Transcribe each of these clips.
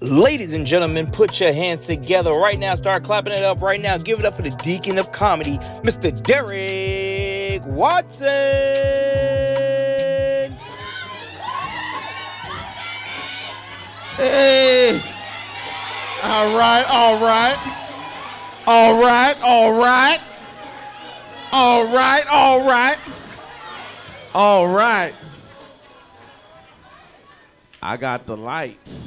Ladies and gentlemen, put your hands together right now. Start clapping it up right now. Give it up for the Deacon of Comedy, Mr. Derrick Watson. Hey. All right. I got the lights.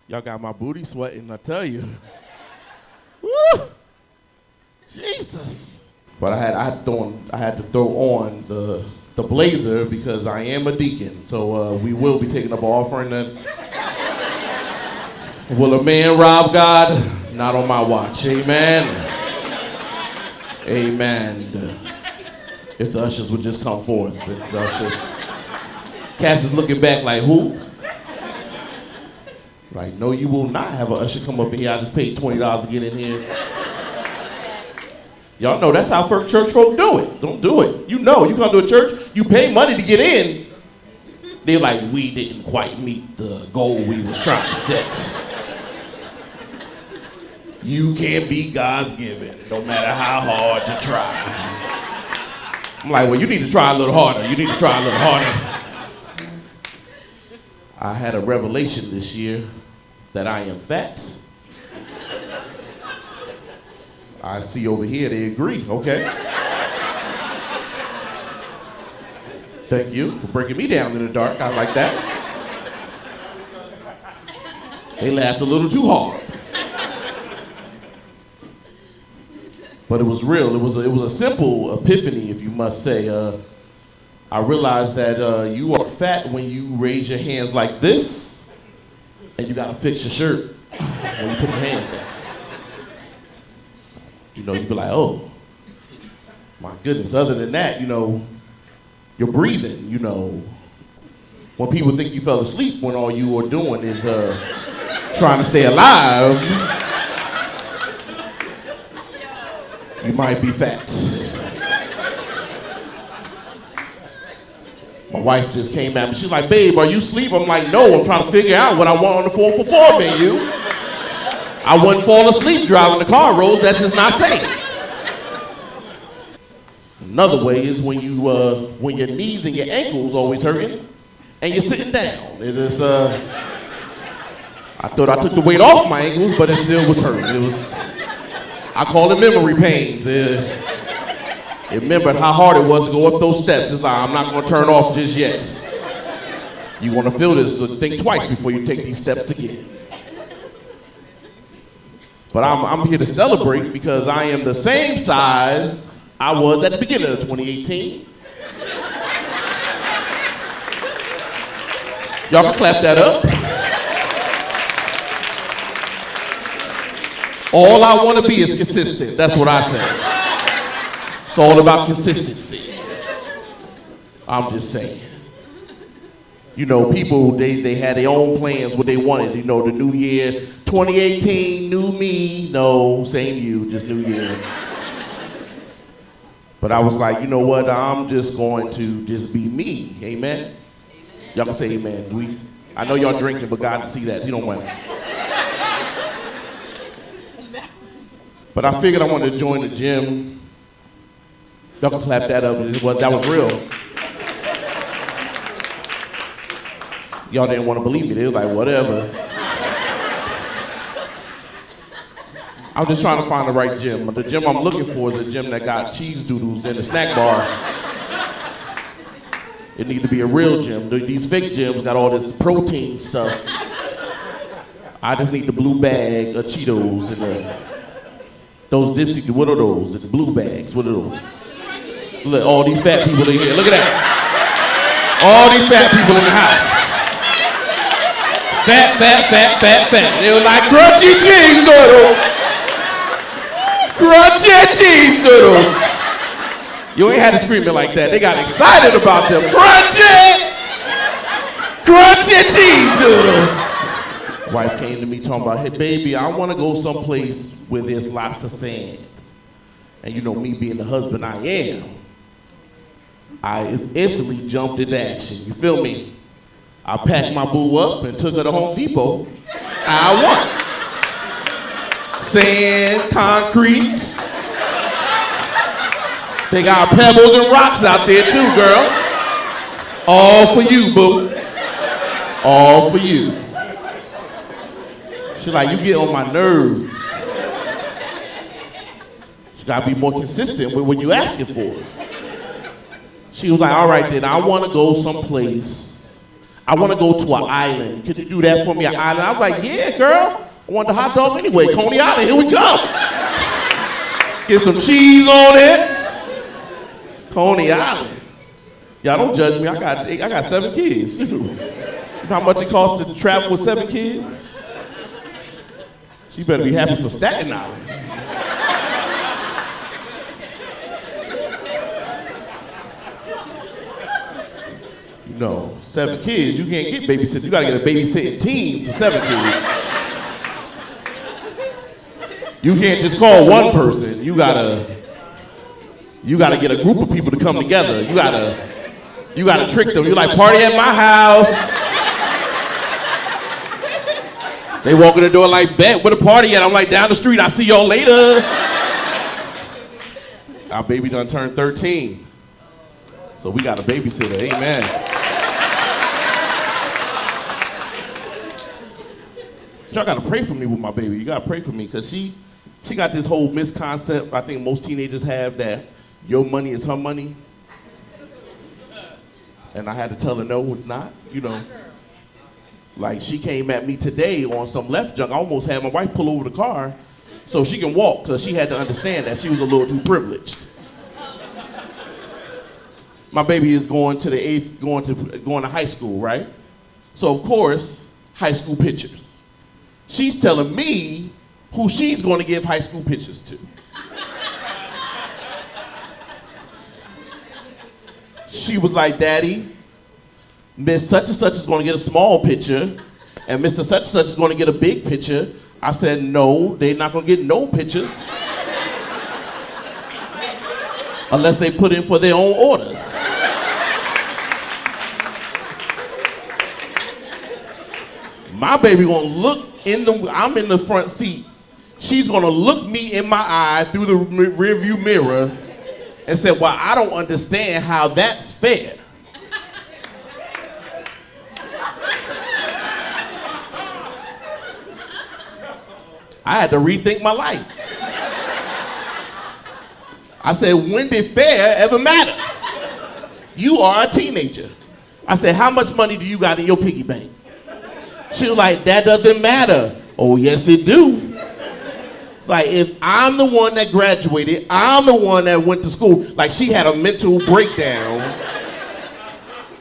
Y'all got my booty sweating, I tell you. Woo! Jesus. But I had to throw on the blazer because I am a deacon. So we will be taking up an offering. Will a man rob God? Not on my watch. Amen. Amen. If the ushers would just come forth. If the ushers. Cass is looking back like, who? Like, no, you will not have an usher come up in here. I just paid $20 to get in here. Y'all know that's how church folk do it. Don't do it. You know, you come to a church, you pay money to get in. They're like, we didn't quite meet the goal we was trying to set. You can't be God's given, no matter how hard you try. I'm like, well, you need to try a little harder. I had a revelation this year that I am fat. I see over here, they agree, okay. Thank you for breaking me down in the dark, I like that. They laughed a little too hard. But it was real, it was a simple epiphany, if you must say. I realized that you are fat when you raise your hands like this, and you gotta fix your shirt when you put your hands down. You know, you be like, oh, my goodness. Other than that, you know, you're breathing, you know. When people think you fell asleep when all you are doing is trying to stay alive, you might be fat. My wife just came at me. She's like, babe, are you asleep? I'm like, no, I'm trying to figure out what I want on the 4 for $4 menu. I wouldn't fall asleep driving the car, Rose. That's just not safe. Another way is when your knees and your ankles always hurting, and you're sitting down. It is. I thought I took the weight off my ankles, but it still was hurting. I call it memory pains. It remembered how hard it was to go up those steps. It's like, I'm not going to turn off just yet. You want to feel this, so think twice before you take these steps again. But I'm here to celebrate because I am the same size I was at the beginning of 2018. Y'all can clap that up. All I want to be is consistent. That's what I say. It's all about consistency. I'm just saying. You know, people, they had their own plans, what they wanted. You know, the new year, 2018, new me. No, same you, just new year. But I was like, you know what? I'm just going to just be me. Amen? Y'all can say amen. I know y'all drinking, but God can see that. You don't want it. But I figured I wanted to join the gym. Y'all can clap that up. That was real. Y'all didn't want to believe me. They was like, whatever. I'm just trying to find the right gym. The gym I'm looking for is a gym that got cheese doodles in the snack bar. It needs to be a real gym. These fake gyms got all this protein stuff. I just need the blue bag of Cheetos and those Dipsy, what are those? The blue bags, what are those? Look, all these fat people in here, look at that. All these fat people in the house. Fat. They were like, crunchy cheese noodles. Crunchy cheese noodles. You ain't had to scream it like that. They got excited about them. Crunchy cheese noodles. Wife came to me talking about, hey baby, I want to go someplace where there's lots of sand. And you know, me being the husband I am, I instantly jumped into action. You feel me? I packed my boo up and took her to Home Depot. I won. Sand, concrete. They got pebbles and rocks out there too, girl. All for you, boo. All for you. She's like, you get on my nerves. You gotta be more consistent with what you asking for. She was like, all right then, I wanna go someplace. I wanna go to an island. Could you do that for me, an island? I was like, yeah, girl. I want the hot dog anyway. Coney Island, here we come. Get some cheese on it. Coney Island. Y'all don't judge me, I got 7 kids. You know how much it costs to travel with 7 kids? She better be happy for Staten Island. No, 7 kids, you can't get babysitters. You gotta get a babysitting team for 7 kids. You can't just call one person. You gotta get a group of people to come together. You gotta trick them. You're like, party at my house. They walk in the door like, bet, where the party at? I'm like, down the street, I'll see y'all later. Our baby done turned 13. So we got a babysitter, amen. Y'all gotta pray for me with my baby. You gotta pray for me, because she got this whole misconcept I think most teenagers have, that your money is her money. And I had to tell her, no, it's not, you know. Like, she came at me today on some left junk. I almost had my wife pull over the car so she can walk, because she had to understand that she was a little too privileged. My baby is going to high school, right? So of course, high school pictures. She's telling me who she's going to give high school pictures to. She was like, Daddy, Miss such and such is going to get a small picture, and Mr. such and such is going to get a big picture. I said, no, they're not going to get no pictures unless they put in for their own orders. My baby gonna look I'm in the front seat. She's gonna look me in my eye through the rearview mirror and say, well, I don't understand how that's fair. I had to rethink my life. I said, when did fair ever matter? You are a teenager. I said, how much money do you got in your piggy bank? She was like, that doesn't matter. Oh, yes, it do. It's like, if I'm the one that graduated, I'm the one that went to school. Like, she had a mental breakdown.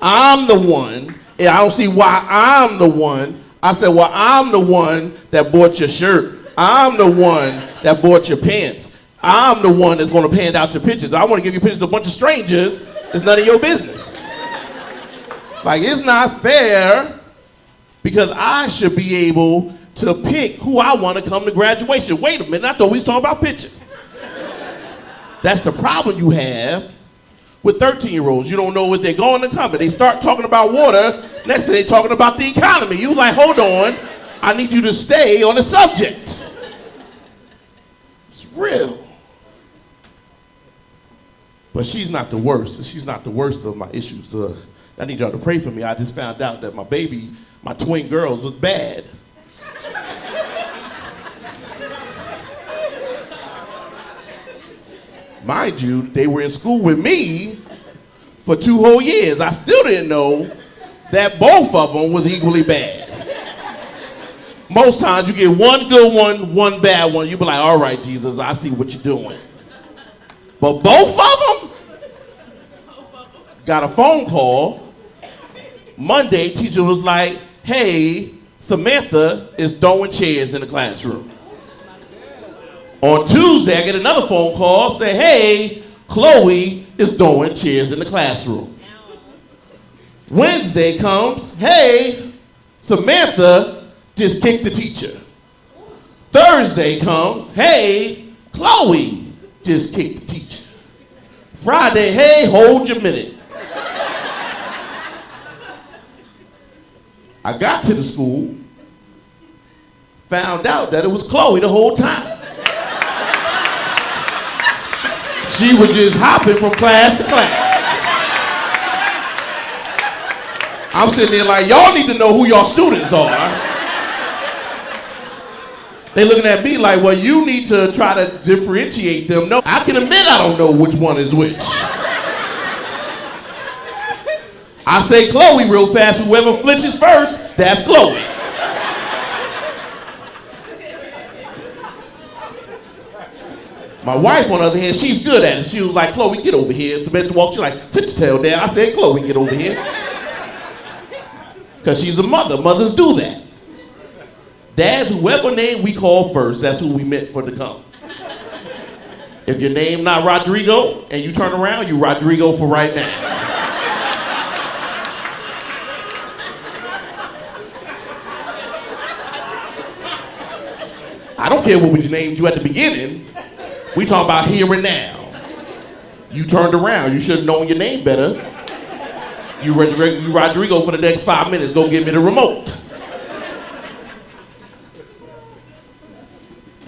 I'm the one, and I don't see why I'm the one. I said, well, I'm the one that bought your shirt. I'm the one that bought your pants. I'm the one that's going to hand out your pictures. I want to give you pictures to a bunch of strangers. It's none of your business. Like, it's not fair, because I should be able to pick who I want to come to graduation. Wait a minute, I thought we was talking about pictures. That's the problem you have with 13-year-olds. You don't know what they're going to come. They start talking about water, next thing they're talking about the economy. You like, hold on, I need you to stay on the subject. It's real. But she's not the worst. She's not the worst of my issues. I need y'all to pray for me. I just found out that my baby, my twin girls, was bad. Mind you, they were in school with me for 2 whole years. I still didn't know that both of them was equally bad. Most times you get one good one, one bad one. You be like, all right, Jesus, I see what you're doing. But both of them got a phone call. Monday, teacher was like, hey, Samantha is throwing chairs in the classroom. On Tuesday, I get another phone call, say, hey, Chloe is throwing chairs in the classroom. Wednesday comes, hey, Samantha just kicked the teacher. Thursday comes, hey, Chloe just kicked the teacher. Friday, hey, hold your minute. I got to the school, found out that it was Chloe the whole time. She was just hopping from class to class. I'm sitting there like, y'all need to know who y'all students are. They looking at me like, well, you need to try to differentiate them. No, I can admit I don't know which one is which. I say Chloe real fast. Whoever flinches first, that's Chloe. My wife, on the other hand, she's good at it. She was like, Chloe, get over here. Samantha walked, she's like, sit your tail down. I said, Chloe, get over here. Because she's a mother. Mothers do that. Dads, whoever name we call first, that's who we meant for to come. If your name not Rodrigo and you turn around, you Rodrigo for right now. I don't care what we named you at the beginning. We talking about here and now. You turned around. You should have known your name better. You Rodrigo for the next 5 minutes. Go get me the remote.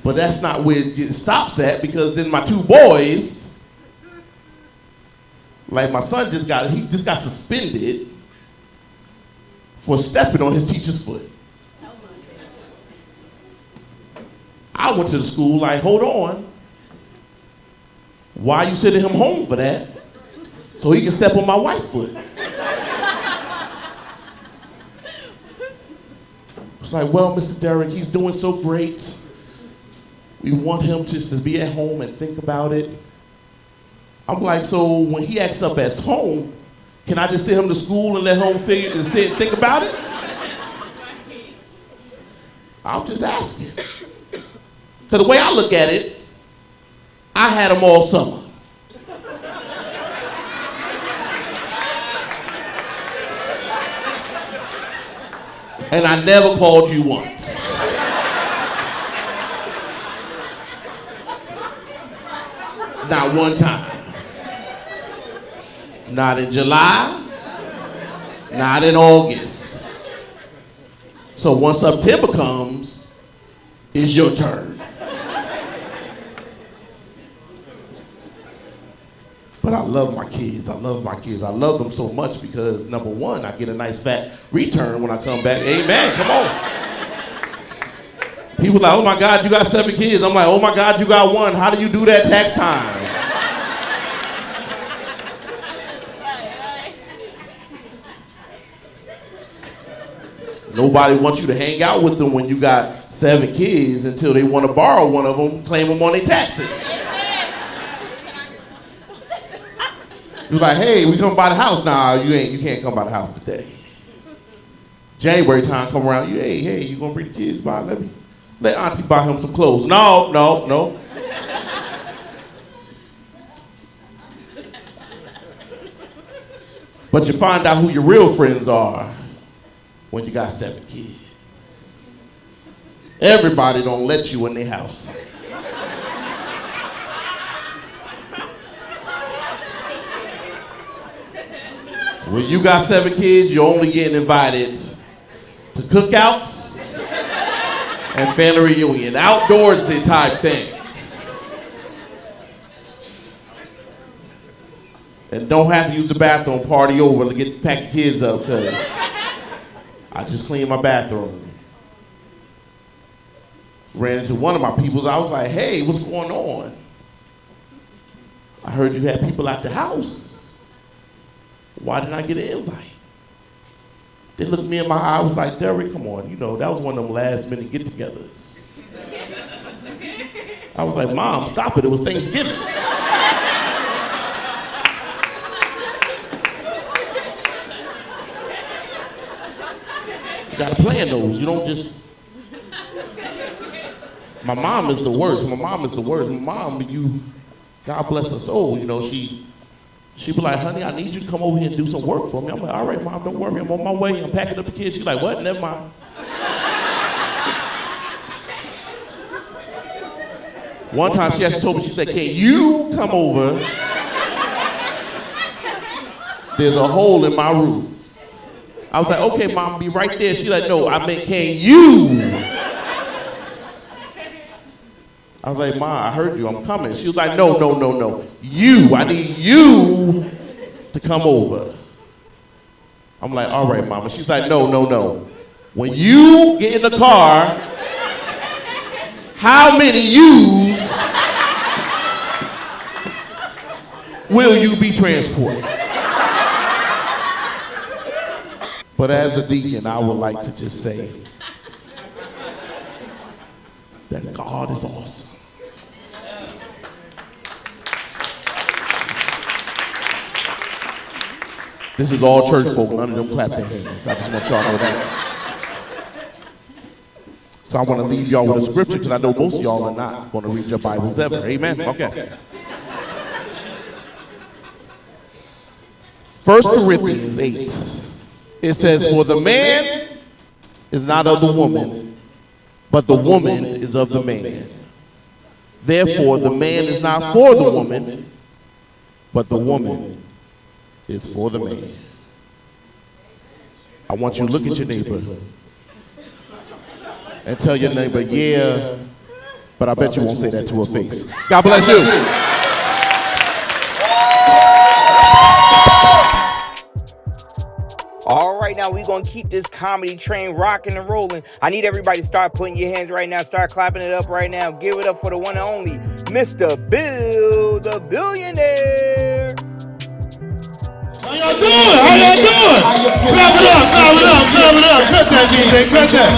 But that's not where it stops at, because then my two boys, like my son just got suspended for stepping on his teacher's foot. I went to the school like, hold on. Why are you sending him home for that? So he can step on my wife's foot. It's like, well, Mr. Derrick, he's doing so great. We want him just to be at home and think about it. I'm like, so when he acts up at home, can I just send him to school and let home figure and think about it? I'm just asking. Because the way I look at it, I had him all summer. And I never called you once. Not one time. Not in July. Not in August. So once September comes, it's your turn. But I love my kids. I love my kids. I love them so much because, number one, I get a nice fat return when I come back. Amen. Come on. People like, oh my God, you got 7 kids. I'm like, oh my God, you got 1. How do you do that tax time? Nobody wants you to hang out with them when you got 7 kids until they want to borrow one of them, claim them on their taxes. You're like, hey, we come by the house. Nah, you can't come by the house today. January time come around, hey, you gonna bring the kids by? Let auntie buy him some clothes. No. But you find out who your real friends are when you got 7 kids. Everybody don't let you in their house. When you got 7 kids, you're only getting invited to cookouts and family reunion, outdoorsy type things. And don't have to use the bathroom, party over to pack the kids up, because I just cleaned my bathroom. Ran into one of my peoples, I was like, hey, what's going on? I heard you had people at the house. Why didn't I get an invite? They looked me in my eye, I was like, Derrick, come on, that was one of them last minute get-togethers. I was like, Mom, stop it, it was Thanksgiving. You gotta plan those, you don't just... My mom is the worst, My mom, God bless her soul, she be like, honey, I need you to come over here and do some work for me. I'm like, all right, Mom, don't worry. I'm on my way. I'm packing up the kids. She's like, what? Never mind. One time she actually told me, she said, can you come over? There's a hole in my roof. I was like, okay, Mom, be right there. She's like, no, I meant, can you? I was like, Ma, I heard you, I'm coming. She was like, no. You, I need you to come over. I'm like, all right, Mama. She's like, no. When you get in the car, how many yous will you be transporting? But as a deacon, I would like to just say that God is awesome. This is all church folk, none of them clap their hands. I just want y'all to know that. So I want to leave y'all with a scripture because I know most of y'all are not going to read your Bibles ever. Amen? Okay. 1 Corinthians 8. It says, for the man is not of the woman, but the woman is of the man. Therefore, the man is not for the woman, but the woman is for the man. I want you to look at your neighbor and tell your neighbor, yeah, but I bet you won't say that to her face. God bless you. All right, now we're going to keep this comedy train rocking and rolling. I need everybody to start putting your hands right now. Start clapping it up right now. Give it up for the one and only Mr. Bill, the Billionaire. How y'all doing? Clap it up. Cut that, DJ, cut that.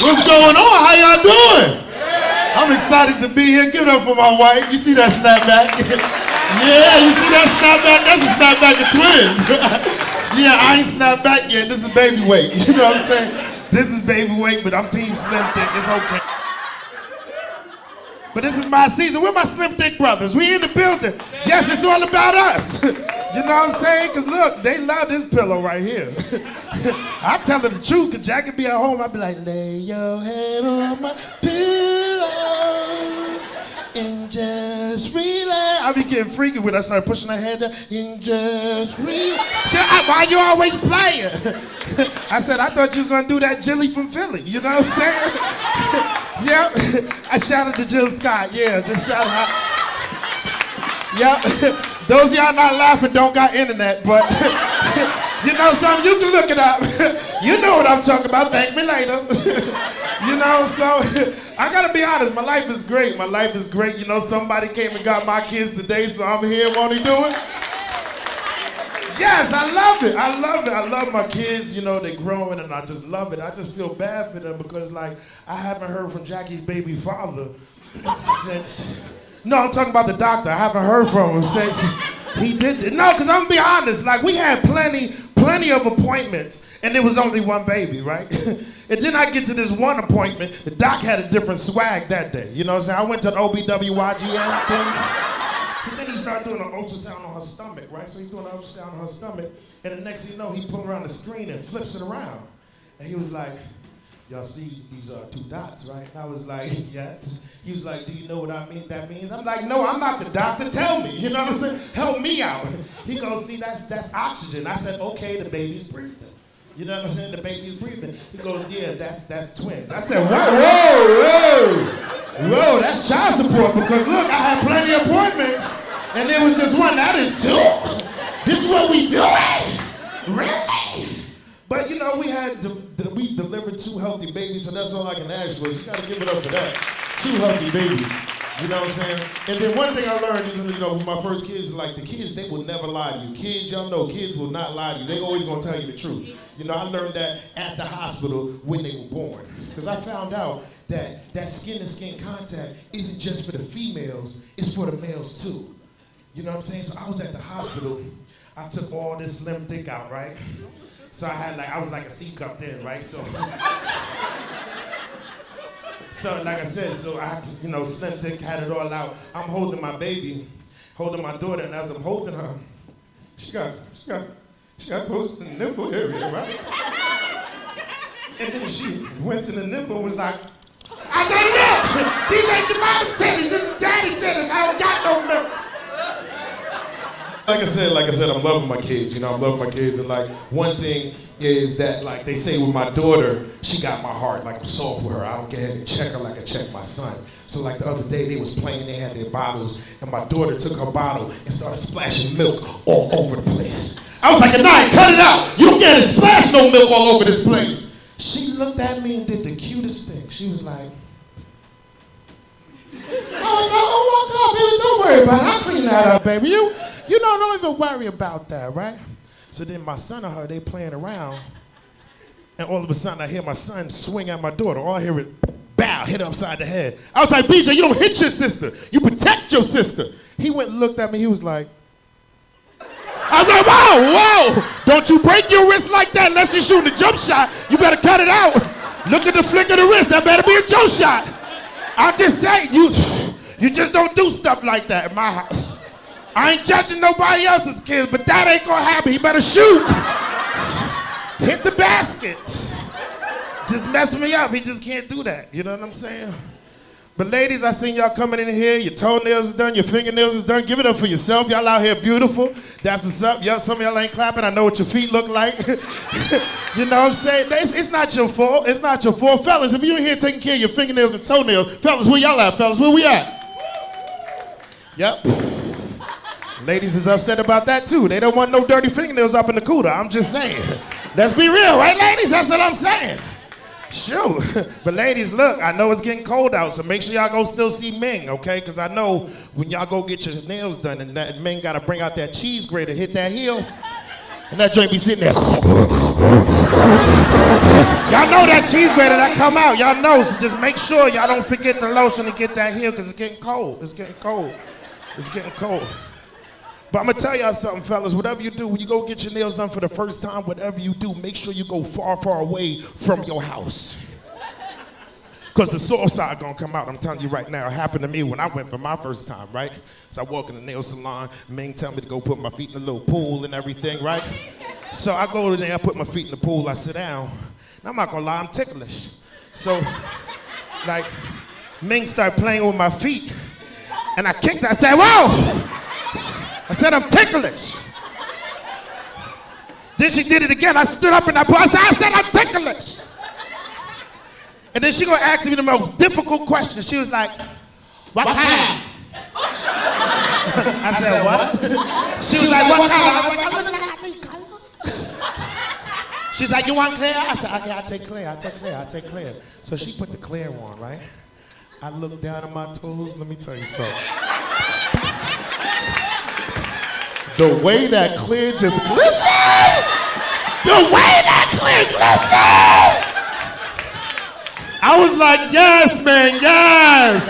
What's going on? How y'all doing? I'm excited to be here. Give it up for my wife. You see that snapback? Yeah, you see that snapback? That's a snapback of twins. Yeah, I ain't snapped back yet. This is baby weight. You know what I'm saying? This is baby weight, but I'm team slim thick. It's okay. But this is my season. We're my slim thick brothers. We in the building. Yes, it's all about us. You know what I'm saying? Because look, they love this pillow right here. I tell them the truth, because Jack could be at home. I'd be like, lay your head on my pillow and just relax. I be getting freaky when I start pushing her head down and just relax. Shut up, why you always playing? I said, I thought you was gonna do that Jilly from Philly. You know what I'm saying? Yep. I shouted to Jill Scott. Yeah, just shout out. Yep. Those of y'all not laughing don't got internet, but you know something, you can look it up. You know what I'm talking about, thank me later. You know, so I gotta be honest, my life is great. My life is great. You know, somebody came and got my kids today, so I'm here, won't he do it? Yes, I love it. I love my kids, you know, they're growing and I just love it. I just feel bad for them because like, I haven't heard from Jackie's baby father since, no, I'm talking about the doctor. I haven't heard from him since he did it. No, because I'm gonna be honest, like we had plenty of appointments and there was only one baby, right? And then I get to this one appointment, the doc had a different swag that day. You know what I'm saying? I went to the OBWYGN thing. So then he started doing an ultrasound on her stomach, right? So he's doing an ultrasound on her stomach, and the next thing you know, he put her on the screen and flips it around. And he was like, y'all see these two dots, right? And I was like, yes. He was like, do you know what that means? I'm like, no, I'm not the doctor, tell me. You know what I'm saying? Help me out. He goes, see, that's oxygen. I said, okay, the baby's breathing. You know what I'm saying? The baby's breathing. He goes, yeah, that's twins. I said, whoa, that's child support because look, I had plenty of appointments and there was just one. That is two. This is what we doing? Really? But you know, we delivered 2 healthy babies, so that's all I can ask for. So you gotta give it up for that. 2 healthy babies. You know what I'm saying? And then one thing I learned is, you know, with my first kids, like the kids, they will never lie to you. Kids, y'all know, kids will not lie to you. They always gonna tell you the truth. You know, I learned that at the hospital when they were born. Because I found out that skin-to-skin contact isn't just for the females, it's for the males too. You know what I'm saying? So I was at the hospital, I took all this slim thick out, right? So I was like a C cup then, right? So like I said, so I, you know, slim thick, had it all out. I'm holding my baby, holding my daughter, and as I'm holding her, she got close to the nipple area, right? And then she went to the nipple and was like, I said, look, these ain't your mama's titties, this is daddy's titties, I don't got no milk. Like I said, I'm loving my kids. You know, I'm loving my kids, and like one thing is that like they say with my daughter, she got my heart. Like I'm soft with her. I don't get ahead and check her like I check my son. So like the other day they was playing, they had their bottles, and my daughter took her bottle and started splashing milk all over the place. I was like, Anaya, cut it out. You don't get to splash no milk all over this place. She looked at me and did the cutest thing. She was like, I was like, oh my God, baby, don't worry about it. I'll clean that up, baby. You know, don't even worry about that, right? So then my son and her, they playing around, and all of a sudden I hear my son swing at my daughter. All I hear is, bow, hit her upside the head. I was like, BJ, you don't hit your sister. You protect your sister. He went and looked at me. He was like, I was like, whoa, don't you break your wrist like that unless you're shooting a jump shot. You better cut it out. Look at the flick of the wrist. That better be a jump shot. I'm just saying, you just don't do stuff like that in my house. I ain't judging nobody else's kids, but that ain't gonna happen. He better shoot. Hit the basket. Just mess me up. He just can't do that. You know what I'm saying? But ladies, I seen y'all coming in here. Your toenails is done. Your fingernails is done. Give it up for yourself. Y'all out here beautiful. That's what's up. Yep, some of y'all ain't clapping. I know what your feet look like. You know what I'm saying? It's not your fault. It's not your fault. Fellas, if you're in here taking care of your fingernails and toenails, fellas, where y'all at, fellas? Where we at? Yep. Ladies is upset about that too. They don't want no dirty fingernails up in the cooter. I'm just saying. Let's be real, right, ladies? That's what I'm saying. Sure. But ladies, look, I know it's getting cold out, so make sure y'all go still see Ming, okay? Because I know when y'all go get your nails done and that Ming got to bring out that cheese grater, hit that heel, and that joint be sitting there. Y'all know that cheese grater that come out. Y'all know, so just make sure y'all don't forget the lotion and get that heel because it's getting cold. It's getting cold. It's getting cold. But I'm gonna tell y'all something, fellas. Whatever you do, when you go get your nails done for the first time, whatever you do, make sure you go far, far away from your house. Because the sore side gonna come out. I'm telling you right now. It happened to me when I went for my first time, right? So I walk in the nail salon. Ming tell me to go put my feet in the little pool and everything, right? So I go to there, I put my feet in the pool, I sit down. And I'm not gonna lie, I'm ticklish. So, like, Ming started playing with my feet. And I kicked her. I said, whoa! I said, I'm ticklish. Then she did it again. I stood up and I said, I'm ticklish. And then she gonna ask me the most difficult question. She was like, what kind? I said, what? She was like, what color? She's like, you want clear? I said, okay, I'll take clear. So she put the clear on, right? I looked down at my toes. Let me tell you something. The way that clear just glistened! The way that clear glistened! I was like, yes, man, yes!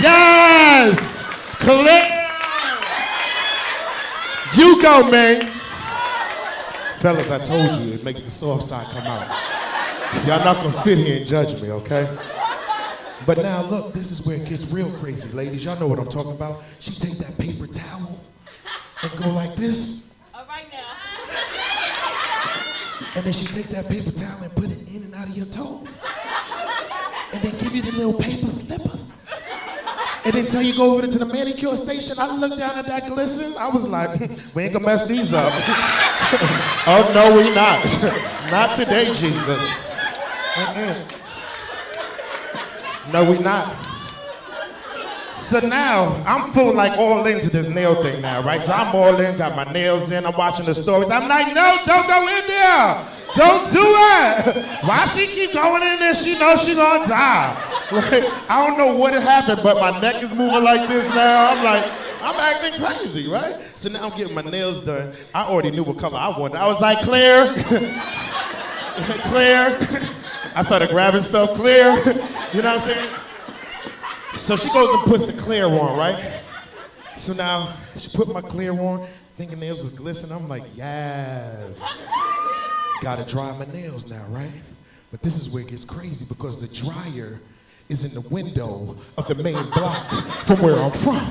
Yes! Clear! You go, man! Fellas, I told you, it makes the soft side come out. Y'all not gonna sit here and judge me, okay? But now look, this is where it gets real crazy, ladies. Y'all know what I'm talking about. She take that paper towel and go like this. All right now. And then she take that paper towel and put it in and out of your toes. And then give you the little paper slippers. And then tell you go over to the manicure station. I looked down at that glisten. I was like, we ain't gonna mess these up. Oh no, we not. Not today, Jesus. No, we not. So now, I'm full like all into this nail thing now, right? So I'm all in, got my nails in, I'm watching the stories. I'm like, no, don't go in there. Don't do it. Why she keep going in there? She knows she gonna die. Like, I don't know what happened, but my neck is moving like this now. I'm like, I'm acting crazy, right? So now I'm getting my nails done. I already knew what color I wanted. I was like, clear. Clear. I started grabbing stuff, clear. You know what I'm saying? So she goes and puts the clear on, right? So now she put my clear on, fingernails was glistening. I'm like, yes. Gotta dry my nails now, right? But this is where it gets crazy because the dryer is in the window of the main block from where I'm from.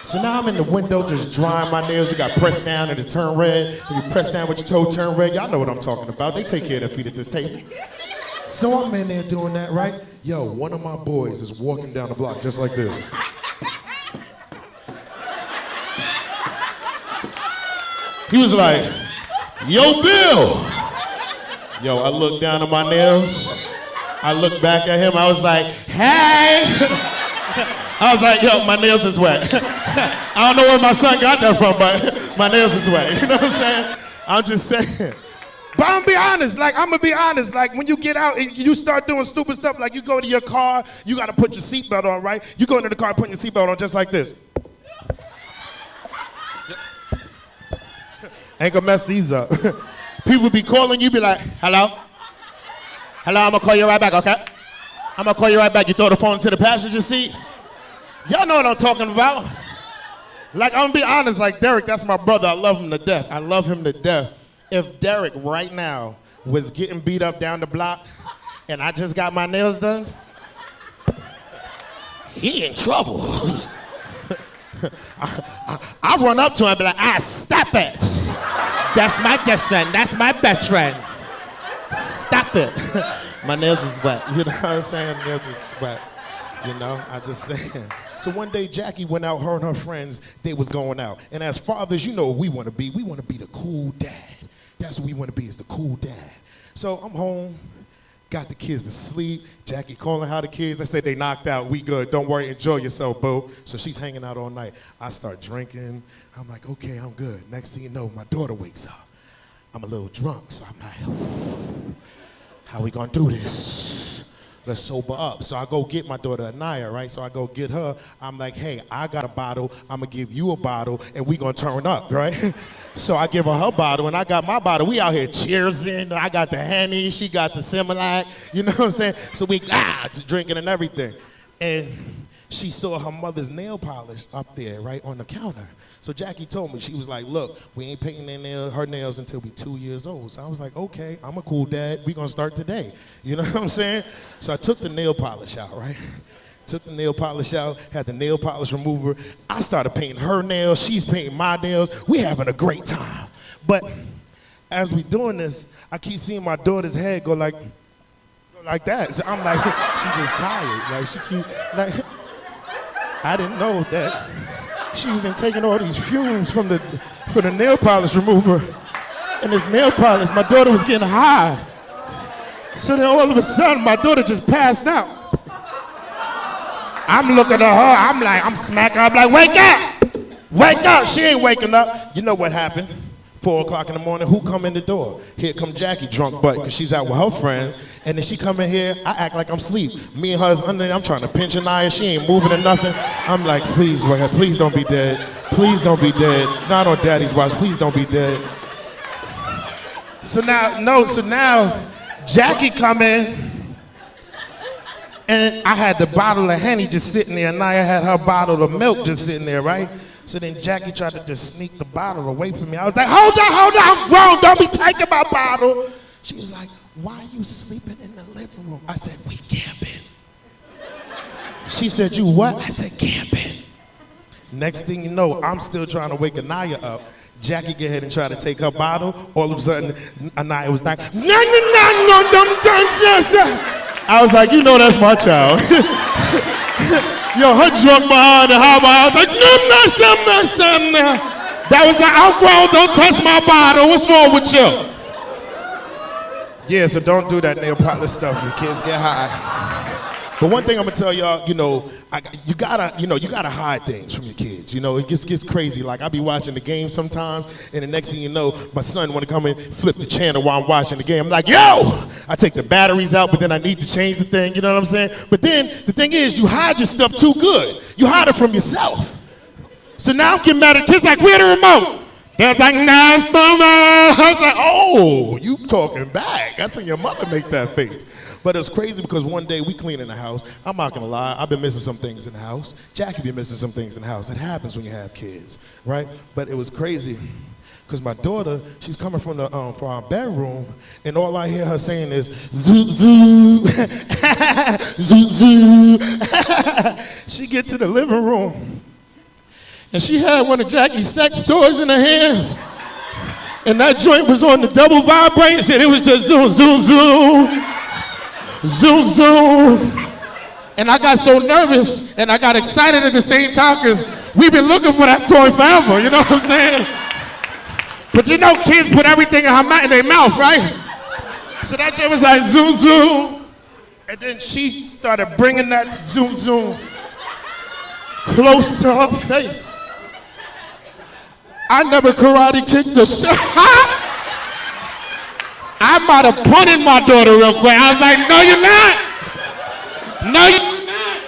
So now I'm in the window just drying my nails. You got pressed down and it turn red. And you press down with your toe, turn red. Y'all know what I'm talking about. They take care of their feet at this table. So I'm in there doing that, right? Yo, one of my boys is walking down the block just like this. He was like, yo, Bill. Yo, I looked down at my nails. I looked back at him. I was like, hey. I was like, yo, my nails is wet. I don't know where my son got that from, but my nails is wet. You know what I'm saying? I'm just saying. But I'm gonna be honest, like, I'm gonna be honest, like, when you get out and you start doing stupid stuff, like you go to your car, you gotta put your seatbelt on, right? You go into the car and put your seatbelt on just like this. Ain't gonna mess these up. People be calling you, be like, hello? Hello, I'm gonna call you right back, okay? I'm gonna call you right back. You throw the phone into the passenger seat. Y'all know what I'm talking about. Like, I'm gonna be honest, like Derrick, that's my brother. I love him to death. I love him to death. If Derrick right now was getting beat up down the block and I just got my nails done, he in trouble. I run up to him and be like, stop it. That's my best friend. That's my best friend. Stop it. My nails is wet. You know what I'm saying? Nails is wet. You know, I just saying. So one day Jackie went out, her and her friends, they was going out. And as fathers, you know what we want to be. We want to be the cool dad. That's what we want to be, is the cool dad. So I'm home, got the kids to sleep. Jackie calling how the kids. I said they knocked out, we good. Don't worry, enjoy yourself, boo. So she's hanging out all night. I start drinking. I'm like, okay, I'm good. Next thing you know, my daughter wakes up. I'm a little drunk, so I'm like, how we gonna do this? Let's sober up. So I go get my daughter Anaya, right? So I go get her. I'm like, hey, I got a bottle. I'm gonna give you a bottle, and we gonna turn up, right? So I give her bottle, and I got my bottle. We out here cheersing. I got the Henny, she got the Similac. You know what I'm saying? So we drinking and everything. And she saw her mother's nail polish up there, right on the counter. So Jackie told me, she was like, look, we ain't painting her nails until we 2 years old. So I was like, okay, I'm a cool dad. We gonna start today. You know what I'm saying? So I took the nail polish out, right? Took the nail polish out, had the nail polish remover. I started painting her nails, she's painting my nails. We having a great time. But as we doing this, I keep seeing my daughter's head go like that. So I'm like, she just tired. Like, she keep, like, I didn't know that she was taking all these fumes from the nail polish remover. And this nail polish, my daughter was getting high. So then all of a sudden, my daughter just passed out. I'm looking at her, I'm smacking her, I'm like, wake up! Wake up! She ain't waking up. You know what happened? 4 o'clock in the morning, who come in the door? Here come Jackie, drunk butt, because she's out with her friends. And then she come in here, I act like I'm asleep. Me and her's under there, I'm trying to pinch Anaya, she ain't moving or nothing. I'm like, please, please don't be dead. Please don't be dead. Not on daddy's watch, please don't be dead. So now, Jackie come in, and I had the bottle of Henny just sitting there, and Naya had her bottle of milk just sitting there, right? So then Jackie tried to just sneak the bottle away from me. I was like, hold on, I'm grown, don't be taking my bottle. She was like, why are you sleeping in the living room? I said, we camping. She said, you what? I said, camping. Next thing you know, I'm still trying to wake Anaya up. Jackie get ahead and try to take her bottle. All of a sudden, Anaya was like, no, I was like, you know that's my child. Yo, her drunk behind the house. I was like, no. That was like, I'm grown, don't touch my bottle. What's wrong with you? Yeah, so don't do that nail polish stuff. Your kids get high. But one thing I'm gonna tell y'all, you gotta hide things from your kids. You know, it just gets crazy. Like, I be watching the game sometimes, and the next thing you know, my son wanna come and flip the channel while I'm watching the game. I'm like, yo! I take the batteries out, but then I need to change the thing, you know what I'm saying? But then, the thing is, you hide your stuff too good. You hide it from yourself. So now I'm getting mad at kids like, where the remote? They're like, nah, it's I was like, oh, you talking back. I seen your mother make that face. But it's crazy because one day we cleaning the house. I'm not gonna lie, I've been missing some things in the house. Jackie been missing some things in the house. It happens when you have kids, right? But it was crazy because my daughter, she's coming from our bedroom, and all I hear her saying is, zoo, zoo, zoo, zoo. She get to the living room, and she had one of Jackie's sex toys in her hand, and that joint was on the double vibration. It was just zoom, zoom, zoom. Zoom, zoom. And I got so nervous and I got excited at the same time because we've been looking for that toy forever, you know what I'm saying? But you know kids put everything in their mouth, right? So that shit was like zoom, zoom. And then she started bringing that zoom, zoom close to her face. I never karate kicked the shit. I might have punted my daughter real quick. I was like, no, you're not. No, you're not.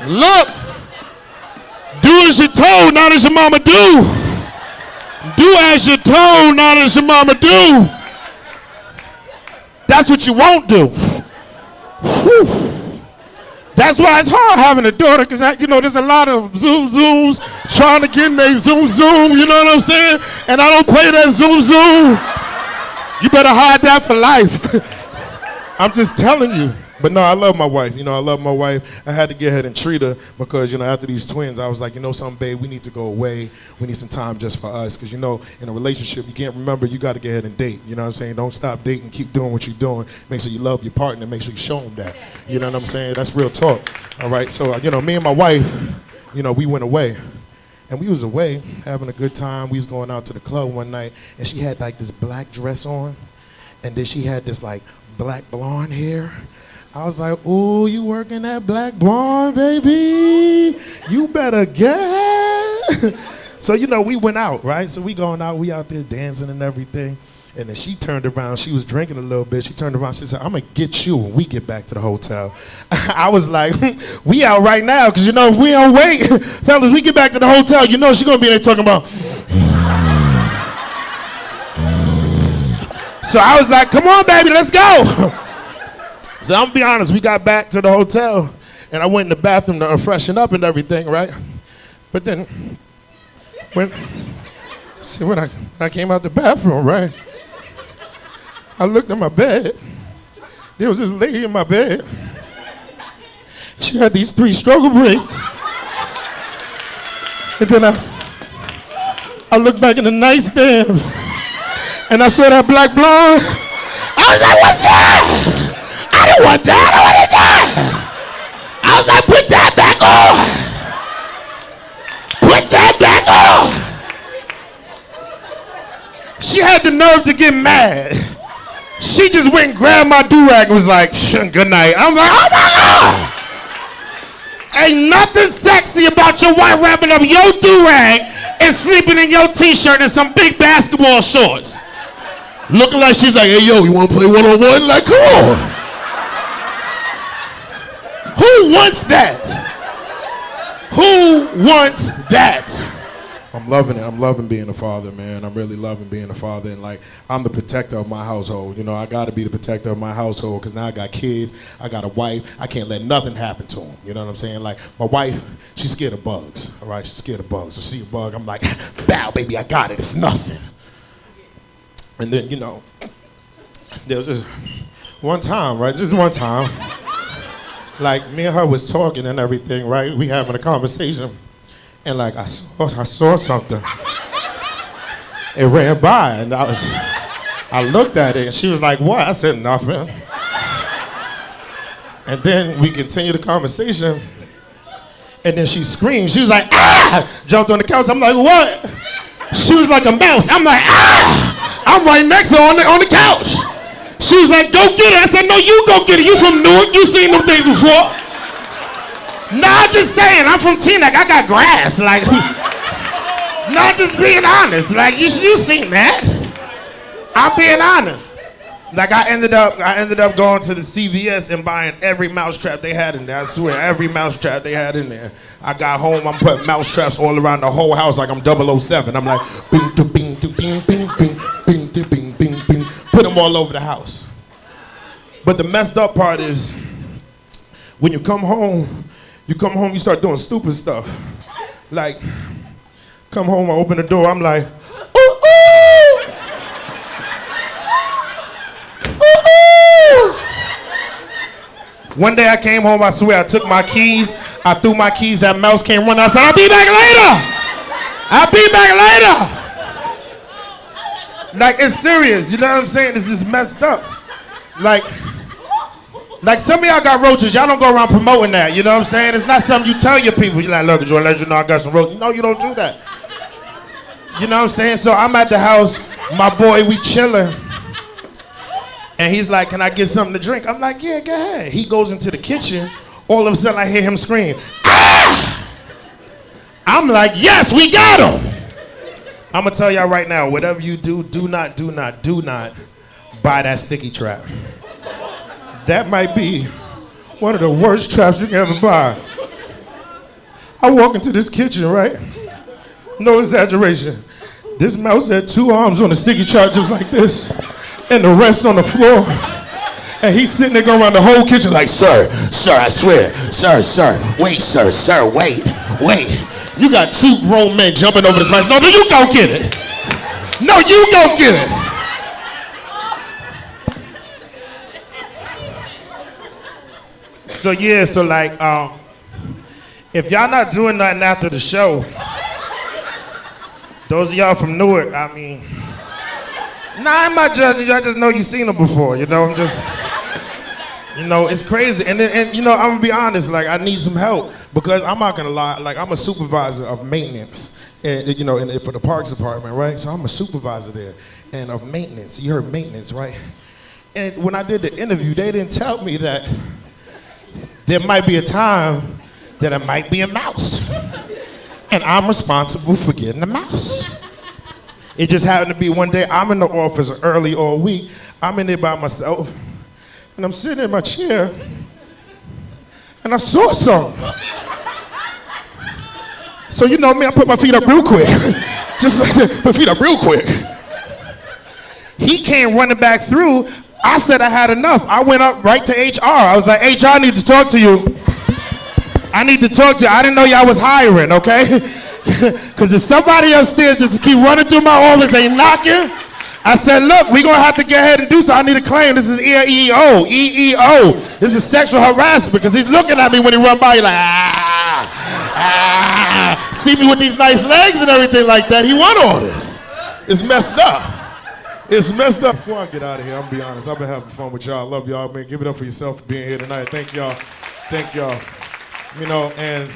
Look, do as you're told, not as your mama do. Do as you're told, not as your mama do. That's what you won't do. Whew. That's why it's hard having a daughter, because there's a lot of zoom zooms trying to get in their zoom zoom, you know what I'm saying? And I don't play that zoom zoom. You better hide that for life. I'm just telling you. But no, I love my wife. I love my wife. I had to get ahead and treat her because, after these twins, I was like, something, babe, we need to go away. We need some time just for us. Because, in a relationship, you can't remember, you got to get ahead and date. You know what I'm saying? Don't stop dating. Keep doing what you're doing. Make sure you love your partner. Make sure you show them that. You know what I'm saying? That's real talk. All right? So, me and my wife, we went away. And we was away having a good time. We was going out to the club one night. And she had, this black dress on. And then she had this, black blonde hair. I was like, ooh, you working that black blonde, baby? You better get. So, we went out, right? So we going out, we out there dancing and everything. And then she turned around, she was drinking a little bit. She turned around, she said, I'm gonna get you when we get back to the hotel. I was like, we out right now, because if we don't wait, fellas, we get back to the hotel, she's gonna be there talking about. So I was like, come on, baby, let's go. So I'm gonna be honest, we got back to the hotel and I went in the bathroom to freshen up and everything, right? But then when I came out the bathroom, right? I looked at my bed. There was this lady in my bed. She had these 3 struggle breaks. And then I looked back in the nightstand and I saw that black blonde. I was like, what's that? I don't want that, I want that. I was like, put that back on. Put that back on. She had the nerve to get mad. She just went and grabbed my do-rag and was like, good night. I'm like, oh my God. Ain't nothing sexy about your wife wrapping up your do-rag and sleeping in your t-shirt and some big basketball shorts. Looking like she's like, hey, yo, you want to play one-on-one? Like, come on. Who wants that? Who wants that? I'm loving it. I'm loving being a father, man. I'm really loving being a father. And I'm the protector of my household. I got to be the protector of my household because now I got kids. I got a wife. I can't let nothing happen to them. You know what I'm saying? My wife, she's scared of bugs. All right? She's scared of bugs. So she see a bug, I'm like, bow, baby, I got it. It's nothing. And then, there was this one time, right? Just one time. Me and her was talking and everything, right? We having a conversation. And I saw something. It ran by and I looked at it and she was like, what? I said, nothing. And then we continued the conversation. And then she screamed. She was like, ah! Jumped on the couch. I'm like, what? She was like a mouse. I'm like, ah! I'm right next to her on the couch. She was like, go get it. I said, no, you go get it. You from Newark. You seen them things before. Nah, I'm just saying. I'm from Teaneck. I got grass. Not just being honest. You seen that. I'm being honest. I ended up going to the CVS and buying every mousetrap they had in there. I swear, every mousetrap they had in there. I got home, I'm putting mousetraps all around the whole house like I'm 007. I'm like, bing, bing, bing, bing, bing, bing, bing, bing, bing, bing. Put them all over the house. But the messed up part is, when you come home, you start doing stupid stuff. Come home, I open the door, I'm like, ooh, ooh! Ooh, ooh! One day I came home, I swear, I took my keys, I threw my keys, that mouse came running, I said, I'll be back later! It's serious, you know what I'm saying? It's just messed up. Some of y'all got roaches, y'all don't go around promoting that, you know what I'm saying? It's not something you tell your people. You're like, look, Joy, let you know I got some roaches. No, you don't do that. You know what I'm saying? So I'm at the house, my boy, we chilling. And he's like, can I get something to drink? I'm like, yeah, go ahead. He goes into the kitchen. All of a sudden I hear him scream, ah! I'm like, yes, we got him. I'm gonna tell y'all right now, whatever you do, do not buy that sticky trap. That might be one of the worst traps you can ever buy. I walk into this kitchen, right? No exaggeration. This mouse had 2 arms on the sticky trap just like this, and the rest on the floor. And he's sitting there going around the whole kitchen like, sir, I swear, sir, wait, sir, wait. You got 2 grown men jumping over this mouse. No, you go get it. No, you go get it. So yeah, so like, if y'all not doing nothing after the show, those of y'all from Newark, I mean, I'm not judging you, I just know you've seen them before, you know, I'm just, you know, it's crazy. And you know, I'm gonna be honest, like, I need some help because I'm not gonna lie, like, I'm a supervisor of maintenance, and, you know, for the parks department, right? So I'm a supervisor there, and of maintenance, you heard maintenance, right? And when I did the interview, they didn't tell me that there might be a time that it might be a mouse. And I'm responsible for getting the mouse. It just happened to be one day, I'm in the office early all week, I'm in there by myself, and I'm sitting in my chair, and I saw something. So you know me, I put my feet up real quick. Just like that, put feet up real quick. He came running back through. I said I had enough. I went up right to HR. I was like, HR, I need to talk to you. I need to talk to you. I didn't know y'all was hiring, okay? Because if somebody upstairs just keep running through my office, ain't knocking. I said, look, we're going to have to get ahead and do so. I need a claim. This is EEO. This is sexual harassment because he's looking at me when he run by. He's like, see me with these nice legs and everything like that. He want all this. It's messed up. It's messed up. Before I get out of here, I'm going to be honest. I've been having fun with y'all. I love y'all, man. Give it up for yourself for being here tonight. Thank y'all. You know, and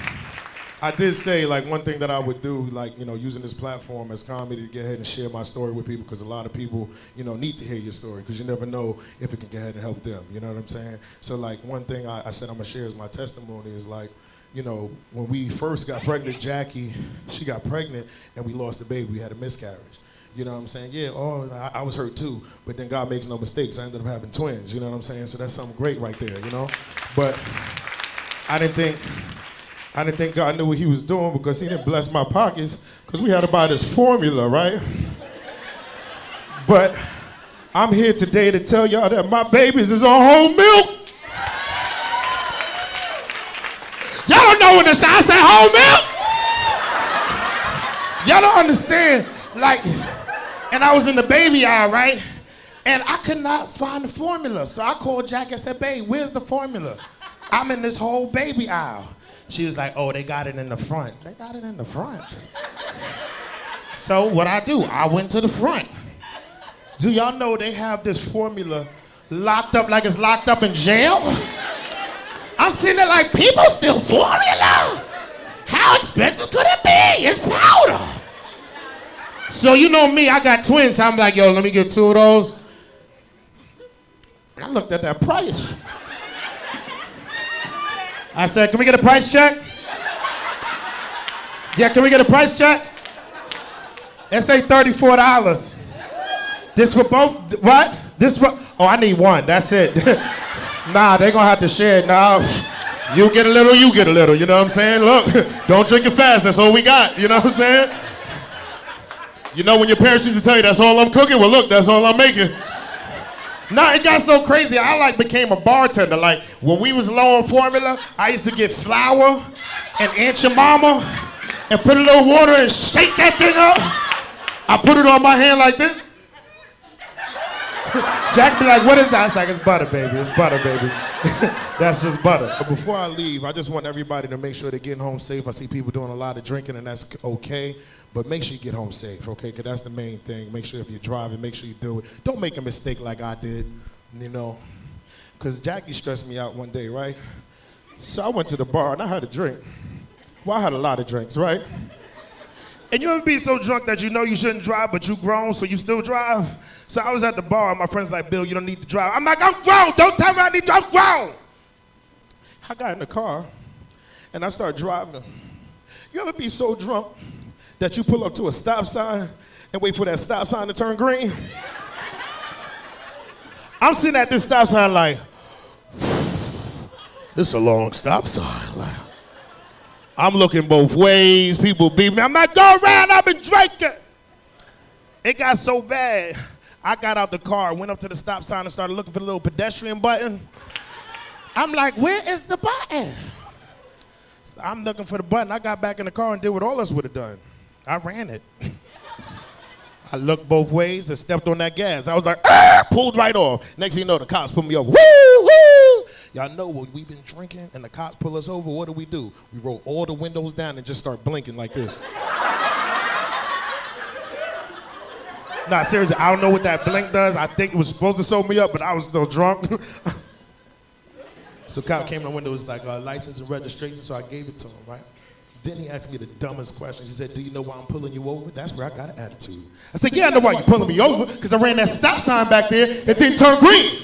I did say, like, one thing that I would do, like, you know, using this platform as comedy to get ahead and share my story with people, because a lot of people, you know, need to hear your story, because you never know if it can get ahead and help them, you know what I'm saying? So, like, one thing I said I'm going to share as my testimony is, like, you know, when we first got pregnant, Jackie, she got pregnant, and we lost the baby. We had a miscarriage. You know what I'm saying? Yeah, I was hurt too, but then God makes no mistakes. I ended up having twins, you know what I'm saying? So that's something great right there, you know? But I didn't think God knew what he was doing because he didn't bless my pockets because we had to buy this formula, right? But I'm here today to tell y'all that my babies is on whole milk. Y'all don't know when I say whole milk. Y'all don't understand, like, and I was in the baby aisle, right? And I could not find the formula. So I called Jackie and said, babe, where's the formula? I'm in this whole baby aisle. She was like, oh, they got it in the front. They got it in the front. So what I do, I went to the front. Do y'all know they have this formula locked up like it's locked up in jail? I'm sitting there like, people steal formula? How expensive could it be? It's powder. So you know me, I got twins, so I'm like, yo, let me get 2 of those. And I looked at that price. I said, can we get a price check? Yeah, can we get a price check? It say $34. This for both, what? This for, oh, I need one, that's it. Nah, they gonna have to share it. Nah, you get a little, you get a little, you know what I'm saying? Look, don't drink it fast, that's all we got, you know what I'm saying? You know when your parents used to tell you, that's all I'm cooking? Well, look, that's all I'm making. Nah, it got so crazy, I like became a bartender. Like, when we was low on formula, I used to get flour and Aunt your mama and put a little water and shake that thing up. I put it on my hand like this. Jack be like, what is that? I was like, it's butter, baby. It's butter, baby. That's just butter. But before I leave, I just want everybody to make sure they're getting home safe. I see people doing a lot of drinking, and that's okay. But make sure you get home safe, okay? Because that's the main thing. Make sure if you're driving, make sure you do it. Don't make a mistake like I did, you know? Because Jackie stressed me out one day, right? So I went to the bar, and I had a drink. Well, I had a lot of drinks, right? And you ever be so drunk that you know you shouldn't drive, but you grown, so you still drive? So I was at the bar, and my friend's like, Bill, you don't need to drive. I'm like, I'm grown. Don't tell me I need to, I'm grown. I got in the car, and I started driving. You ever be so drunk that you pull up to a stop sign and wait for that stop sign to turn green? I'm sitting at this stop sign like, this is a long stop sign. Like, I'm looking both ways, people beat me. I'm like, go around, I've been drinking. It got so bad, I got out the car, went up to the stop sign and started looking for the little pedestrian button. I'm like, where is the button? So I'm looking for the button. I got back in the car and did what all of us would have done. I ran it. I looked both ways and stepped on that gas. I was like, pulled right off. Next thing you know, the cops put me over. Woo, woo! Y'all know when we've been drinking and the cops pull us over, what do? We roll all the windows down and just start blinking like this. Nah, seriously, I don't know what that blink does. I think it was supposed to sew me up, but I was still drunk. So cop came to the window, was like, license and registration, so I gave it to him, right? Then he asked me the dumbest question. He said, do you know why I'm pulling you over? That's where I got an attitude. I said, yeah, I know why you're pulling me over, because I ran that stop sign back there, it didn't turn green.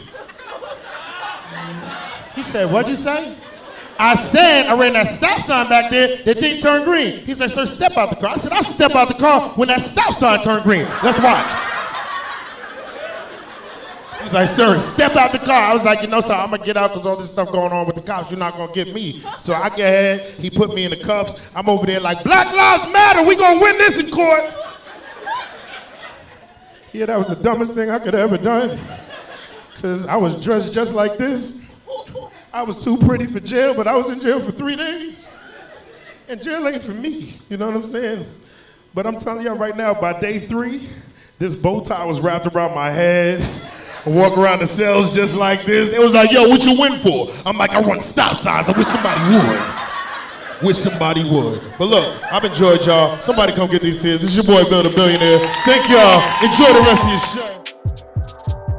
He said, what'd you say? I said I ran that stop sign back there, it didn't turn green. He said, sir, step out the car. I said, I'll step out the car when that stop sign turned green. Let's watch. He's like, sir, step out the car. I was like, you know, sir, I'm gonna get out because all this stuff going on with the cops, you're not gonna get me. So I get ahead, he put me in the cuffs. I'm over there like, Black Lives Matter, we gonna win this in court. Yeah, that was the dumbest thing I could have ever done. Because I was dressed just like this. I was too pretty for jail, but I was in jail for 3 days. And jail ain't for me, you know what I'm saying? But I'm telling y'all right now, by day 3, this bow tie was wrapped around my head. I walk around the cells just like this. It was like, yo, what you win for? I'm like, I run stop signs. I wish somebody would. Wish somebody would. But look, I've enjoyed y'all. Somebody come get these kids. This is your boy, Bill the Billionaire. Thank y'all. Enjoy the rest of your show.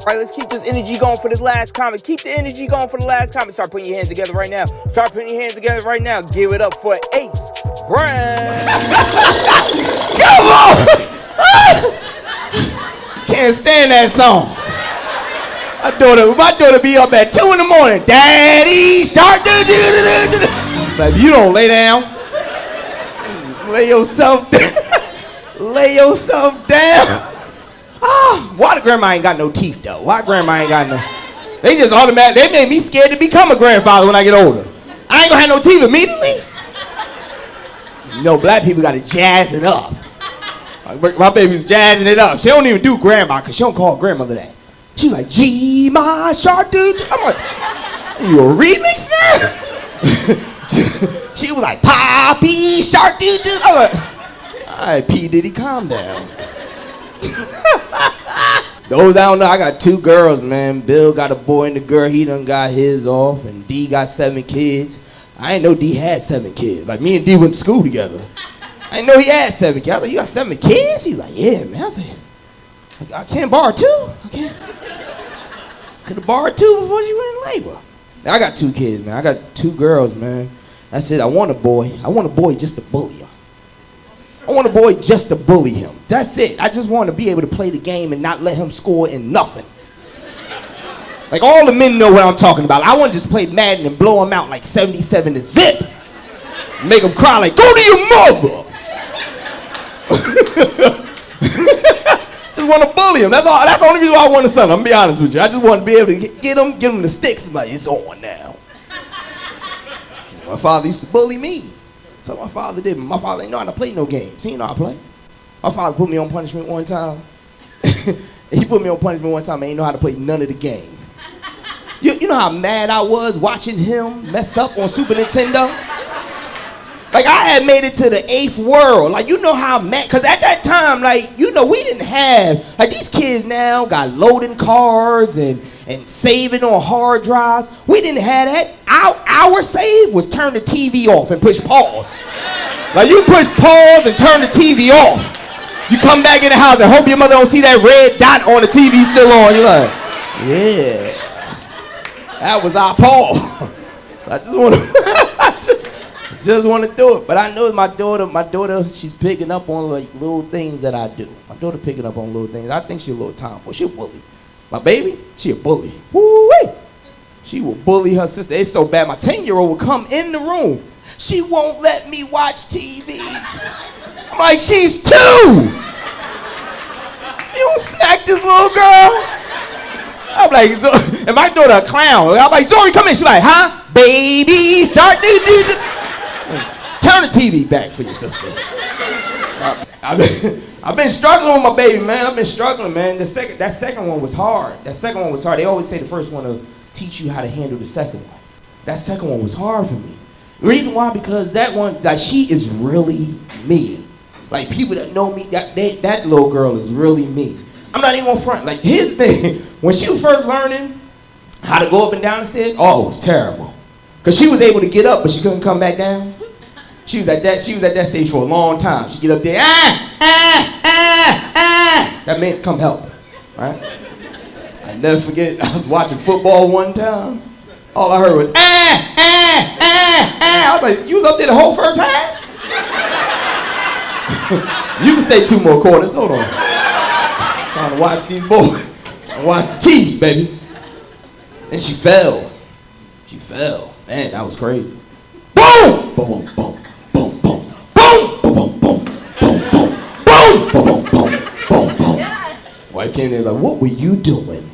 All right, let's keep this energy going for this last comment. Keep the energy going for the last comment. Start putting your hands together right now. Start putting your hands together right now. Give it up for Ace Brown. Come on! Can't stand that song. My daughter be up at 2 in the morning. Daddy shark. But if you don't lay down, lay yourself down. Lay yourself down. Why the grandma ain't got no teeth though? Why grandma ain't got no? They just automatically, they made me scared to become a grandfather when I get older. I ain't gonna have no teeth immediately. You know, black people gotta jazz it up. My baby's jazzing it up. She don't even do grandma, cause she don't call grandmother that. She's like, gee, my shark dude. I'm like, are you a remix now? She was like, Poppy shark dude. I'm like, all right, P. Diddy, calm down. Those I don't know, I got 2 girls, man. Bill got a boy and a girl, he done got his off, and D got 7 kids. I didn't know D had 7 kids. Like, me and D went to school together. I didn't know he had 7 kids. I was like, you got 7 kids? He's like, yeah, man. I was like, I can't borrow 2? I could have borrowed 2 before you went in labor. I got 2 kids, man. I got 2 girls, man. That's it. I want a boy. I want a boy just to bully him. I want a boy just to bully him. That's it. I just want to be able to play the game and not let him score in nothing. Like, all the men know what I'm talking about. I want to just play Madden and blow him out like 77 to zip. Make him cry like, go to your mother. Just want to bully him. That's all. That's the only reason why I want a son. I'm gonna be honest with you. I just want to be able to get him the sticks. I'm like, it's on now. My father used to bully me. So my father did. My father didn't know how to play no games. He didn't know how to play. My father put me on punishment one time. He put me on punishment one time. I didn't know how to play none of the game. You know how mad I was watching him mess up on Super Nintendo? Like, I had made it to the 8th world. Like, you know how mad, because at that time, like, you know, we didn't have, like, these kids now got loading cards and saving on hard drives. We didn't have that. Our save was turn the TV off and push pause. Like, you push pause and turn the TV off. You come back in the house and hope your mother don't see that red dot on the TV still on. You're like, yeah, that was our pause. I just want to, Just want to do it. But I know my daughter, she's picking up on like little things that I do. My daughter picking up on little things. I think she a little tomboy. She a bully. My baby, she a bully. Woo-wee. She will bully her sister. It's so bad. My 10-year-old will come in the room. She won't let me watch TV. I'm like, she's 2. You don't smack this little girl. I'm like, and my daughter a clown. I'm like, Zori, come in. She's like, huh? Baby shark. Turn the TV back for your sister. I've been struggling with my baby, man. I've been struggling, man. That second one was hard. They always say the first one will teach you how to handle the second one. That second one was hard for me. The reason why, because that one, like, she is really me. Like, people that know me, that little girl is really me. I'm not even on front. Like, here's the thing. When she was first learning how to go up and down the stairs, oh, it was terrible. Because she was able to get up, but she couldn't come back down. She was at that stage for a long time. She'd get up there, That meant come help her, right? I never forget, I was watching football one time. All I heard was, I was like, you was up there the whole first half? You can stay 2 more quarters, hold on. I'm trying to watch these boys. I watch the Chiefs, baby. And she fell. Man, that was crazy. Boom! Boom, boom, boom, boom, boom, boom, boom, boom, boom, boom, boom, boom, boom, boom, boom. Wife came in like, what were you doing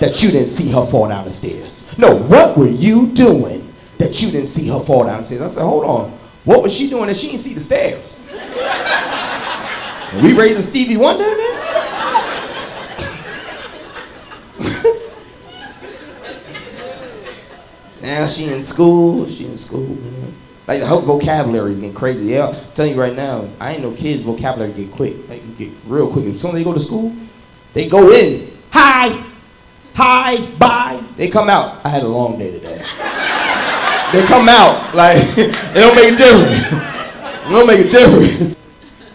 that you didn't see her fall down the stairs? No, what were you doing that you didn't see her fall down the stairs? I said, hold on. What was she doing that she didn't see the stairs? Are we raising Stevie Wonder in there? Now she in school, man. Like, her vocabulary is getting crazy. Yeah, I'm telling you right now, I ain't no kids' vocabulary get quick. Like, you get real quick. As soon as they go to school, they go in. Hi, bye. They come out. I had a long day today. They come out, like, it don't make a difference.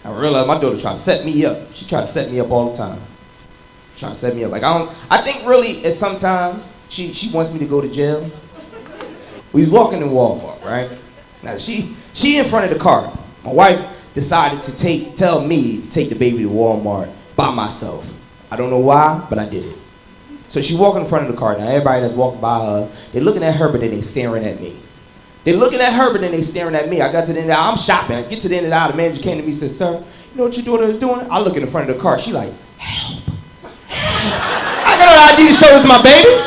I realized my daughter trying to set me up. She trying to set me up all the time. Trying to set me up. Like, I think really, it's sometimes she wants me to go to jail. We was walking in Walmart, right? Now she in front of the car. My wife decided to tell me to take the baby to Walmart by myself. I don't know why, but I did it. So she walking in front of the car. Now everybody that's walking by her, they're looking at her, but then they staring at me. I got to the end of the aisle, I'm shopping. I get to the end of the aisle, the manager came to me and said, sir, you know what your daughter is doing? I look in the front of the car. She like, help. I got no ID to show this my baby.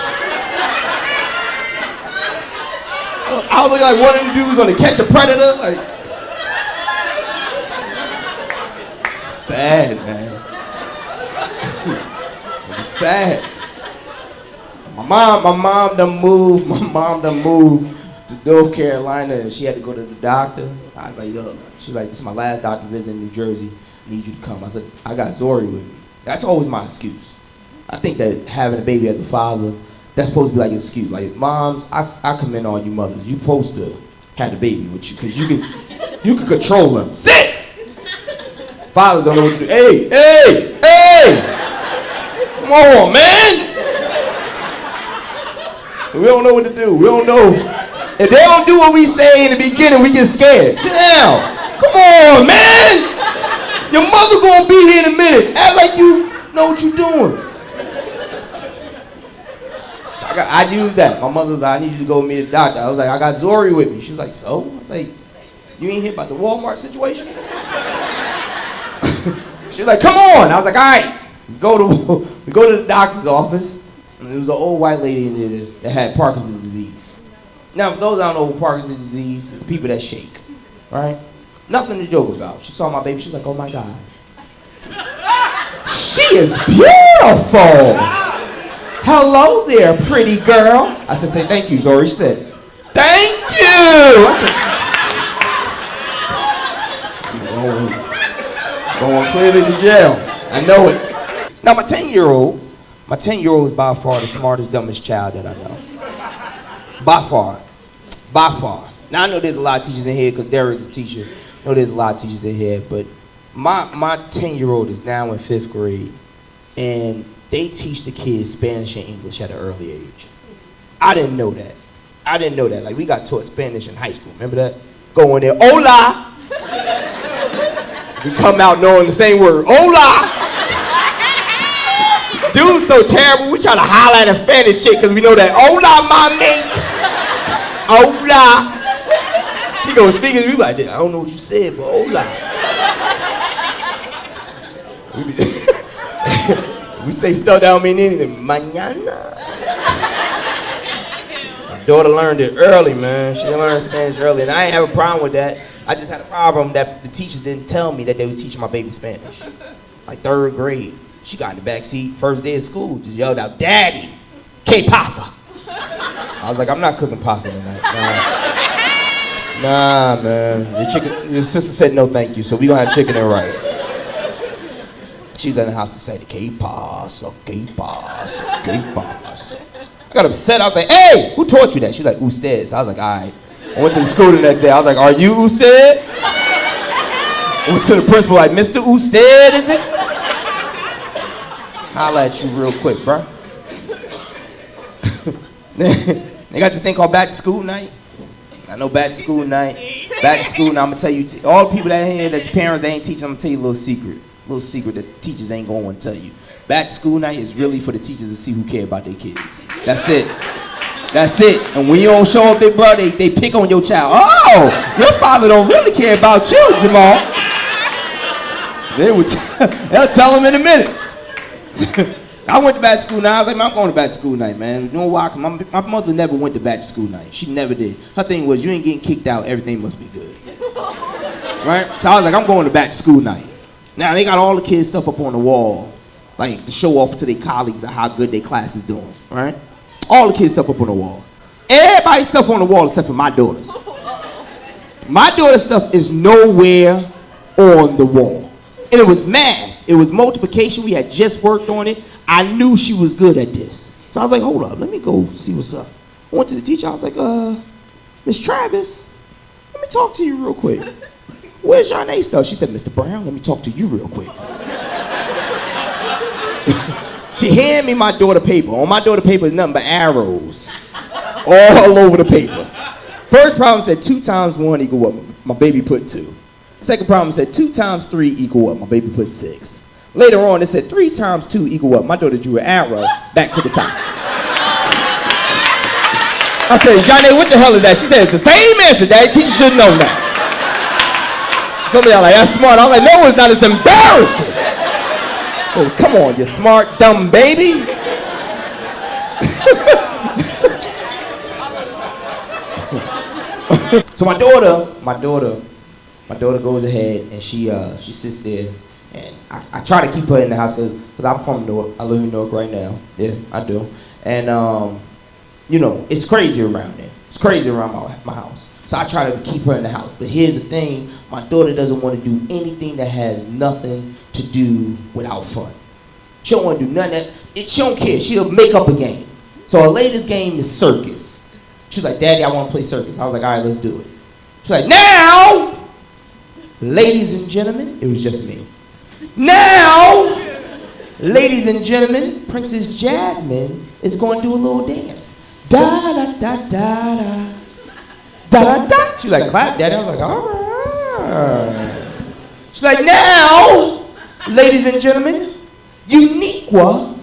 I was looking like one of them dudes on the Catch a Predator. Like, sad, man. It's sad. My mom done moved to North Carolina, and she had to go to the doctor. I was like, look, she's like, this is my last doctor visit in New Jersey. I need you to come. I said, I got Zori with me. That's always my excuse. I think that having a baby as a father, that's supposed to be like an excuse. Like, moms, I commend all you mothers. You supposed to have the baby with you, because you can control them. Sit! Fathers don't know what to do. Hey! Come on, man! We don't know what to do. We don't know. If they don't do what we say in the beginning, we get scared. Sit down. Come on, man! Your mother gonna be here in a minute. Act like you know what you're doing. So I used that. My mother was like, I need you to go meet the doctor. I was like, I got Zori with me. She was like, so? I was like, you ain't hear about the Walmart situation? She was like, come on. I was like, all right. We go to the doctor's office, and there was an old white lady in there that had Parkinson's disease. Now, for those that don't know what Parkinson's disease is, people that shake, right? Nothing to joke about. She saw my baby. She was like, oh my God. She is beautiful. Hello there, pretty girl. I said, say thank you, Zori. She said, thank you. I said, going clearly to jail. I know it. Now, my 10-year-old is by far the smartest, dumbest child that I know. By far. Now, I know there's a lot of teachers in here, because Derrick is a teacher. I know there's a lot of teachers in here, but my 10-year-old is now in 5th grade, and they teach the kids Spanish and English at an early age. I didn't know that. Like, we got taught Spanish in high school. Remember that? Go in there, hola. We come out knowing the same word, hola. Dude's so terrible, we try to holler at a Spanish chick because we know that, hola, mami. Hola. She gonna speak and we like, I don't know what you said, but hola. We say stuff that don't mean anything. Mañana. My daughter learned it early, man. She learned Spanish early, and I didn't have a problem with that. I just had a problem that the teachers didn't tell me that they was teaching my baby Spanish. Like 3rd grade. She got in the back seat, first day of school, just yelled out, Daddy, ¿qué pasa? I was like, I'm not cooking pasta tonight. Nah, man. Your sister said no thank you, so we gonna have chicken and rice. She was in the house to say, ¿qué pasa, qué pasa, qué pasa? I got upset, I was like, hey, who taught you that? She was like, usted. So I was like, all right. I went to the school the next day, I was like, are you usted? I went to the principal like, Mr. Usted, is it? Holla at you real quick, bro. They got this thing called back to school night. I know back to school night. Back to school night, I'm gonna tell you, all the people that here that's parents, they ain't teaching, I'm gonna tell you a little secret. A little secret that teachers ain't gonna want to tell you. Back to school night is really for the teachers to see who care about their kids. That's it. That's it. And when you don't show up, big bro, they pick on your child. Oh, your father don't really care about you, Jamal. They'll tell him in a minute. I went to back to school night. I was like, man, I'm going to back to school night, man. You know why? Cause my mother never went to back to school night. She never did. Her thing was, you ain't getting kicked out, everything must be good. Right? So I was like, I'm going to back to school night. Now, they got all the kids' stuff up on the wall, like to show off to their colleagues of how good their class is doing, right? All the kids' stuff up on the wall. Everybody's stuff on the wall except for my daughter's. My daughter's stuff is nowhere on the wall. And it was math. It was multiplication. We had just worked on it. I knew she was good at this. So I was like, hold up, let me go see what's up. I went to the teacher. I was like, Miss Travis, let me talk to you real quick. Where's John A stuff? She said, Mr. Brown, let me talk to you real quick. She handed me my daughter paper. On my daughter paper is nothing but arrows all over the paper. First problem said 2 times 1 equal what? My baby put 2. Second problem said 2 times 3 equal what? My baby put 6. Later on it said 3 times 2 equal what? My daughter drew an arrow back to the top. I said, Johnny, what the hell is that? She said, it's the same answer, Daddy. Teacher should know that. Some of y'all like, that's smart. I was like, no, it's not. It's embarrassing. So come on, you smart, dumb baby. So my daughter goes ahead and she sits there, and I try to keep her in the house because I'm from Newark. I live in Newark right now. Yeah, I do. And you know, it's crazy around there. It's crazy around my house. So I try to keep her in the house. But here's the thing, my daughter doesn't want to do anything that has nothing to do without fun. She don't want to do nothing that, she don't care. She'll make up a game. So her latest game is circus. She's like, Daddy, I want to play circus. I was like, all right, let's do it. She's like, now, ladies and gentlemen, it was just me. Now, ladies and gentlemen, Princess Jasmine is going to do a little dance. Da da da da da. Da da da. She's like, clap, Daddy. I was like, all right. She's like, now, ladies and gentlemen, Uniqua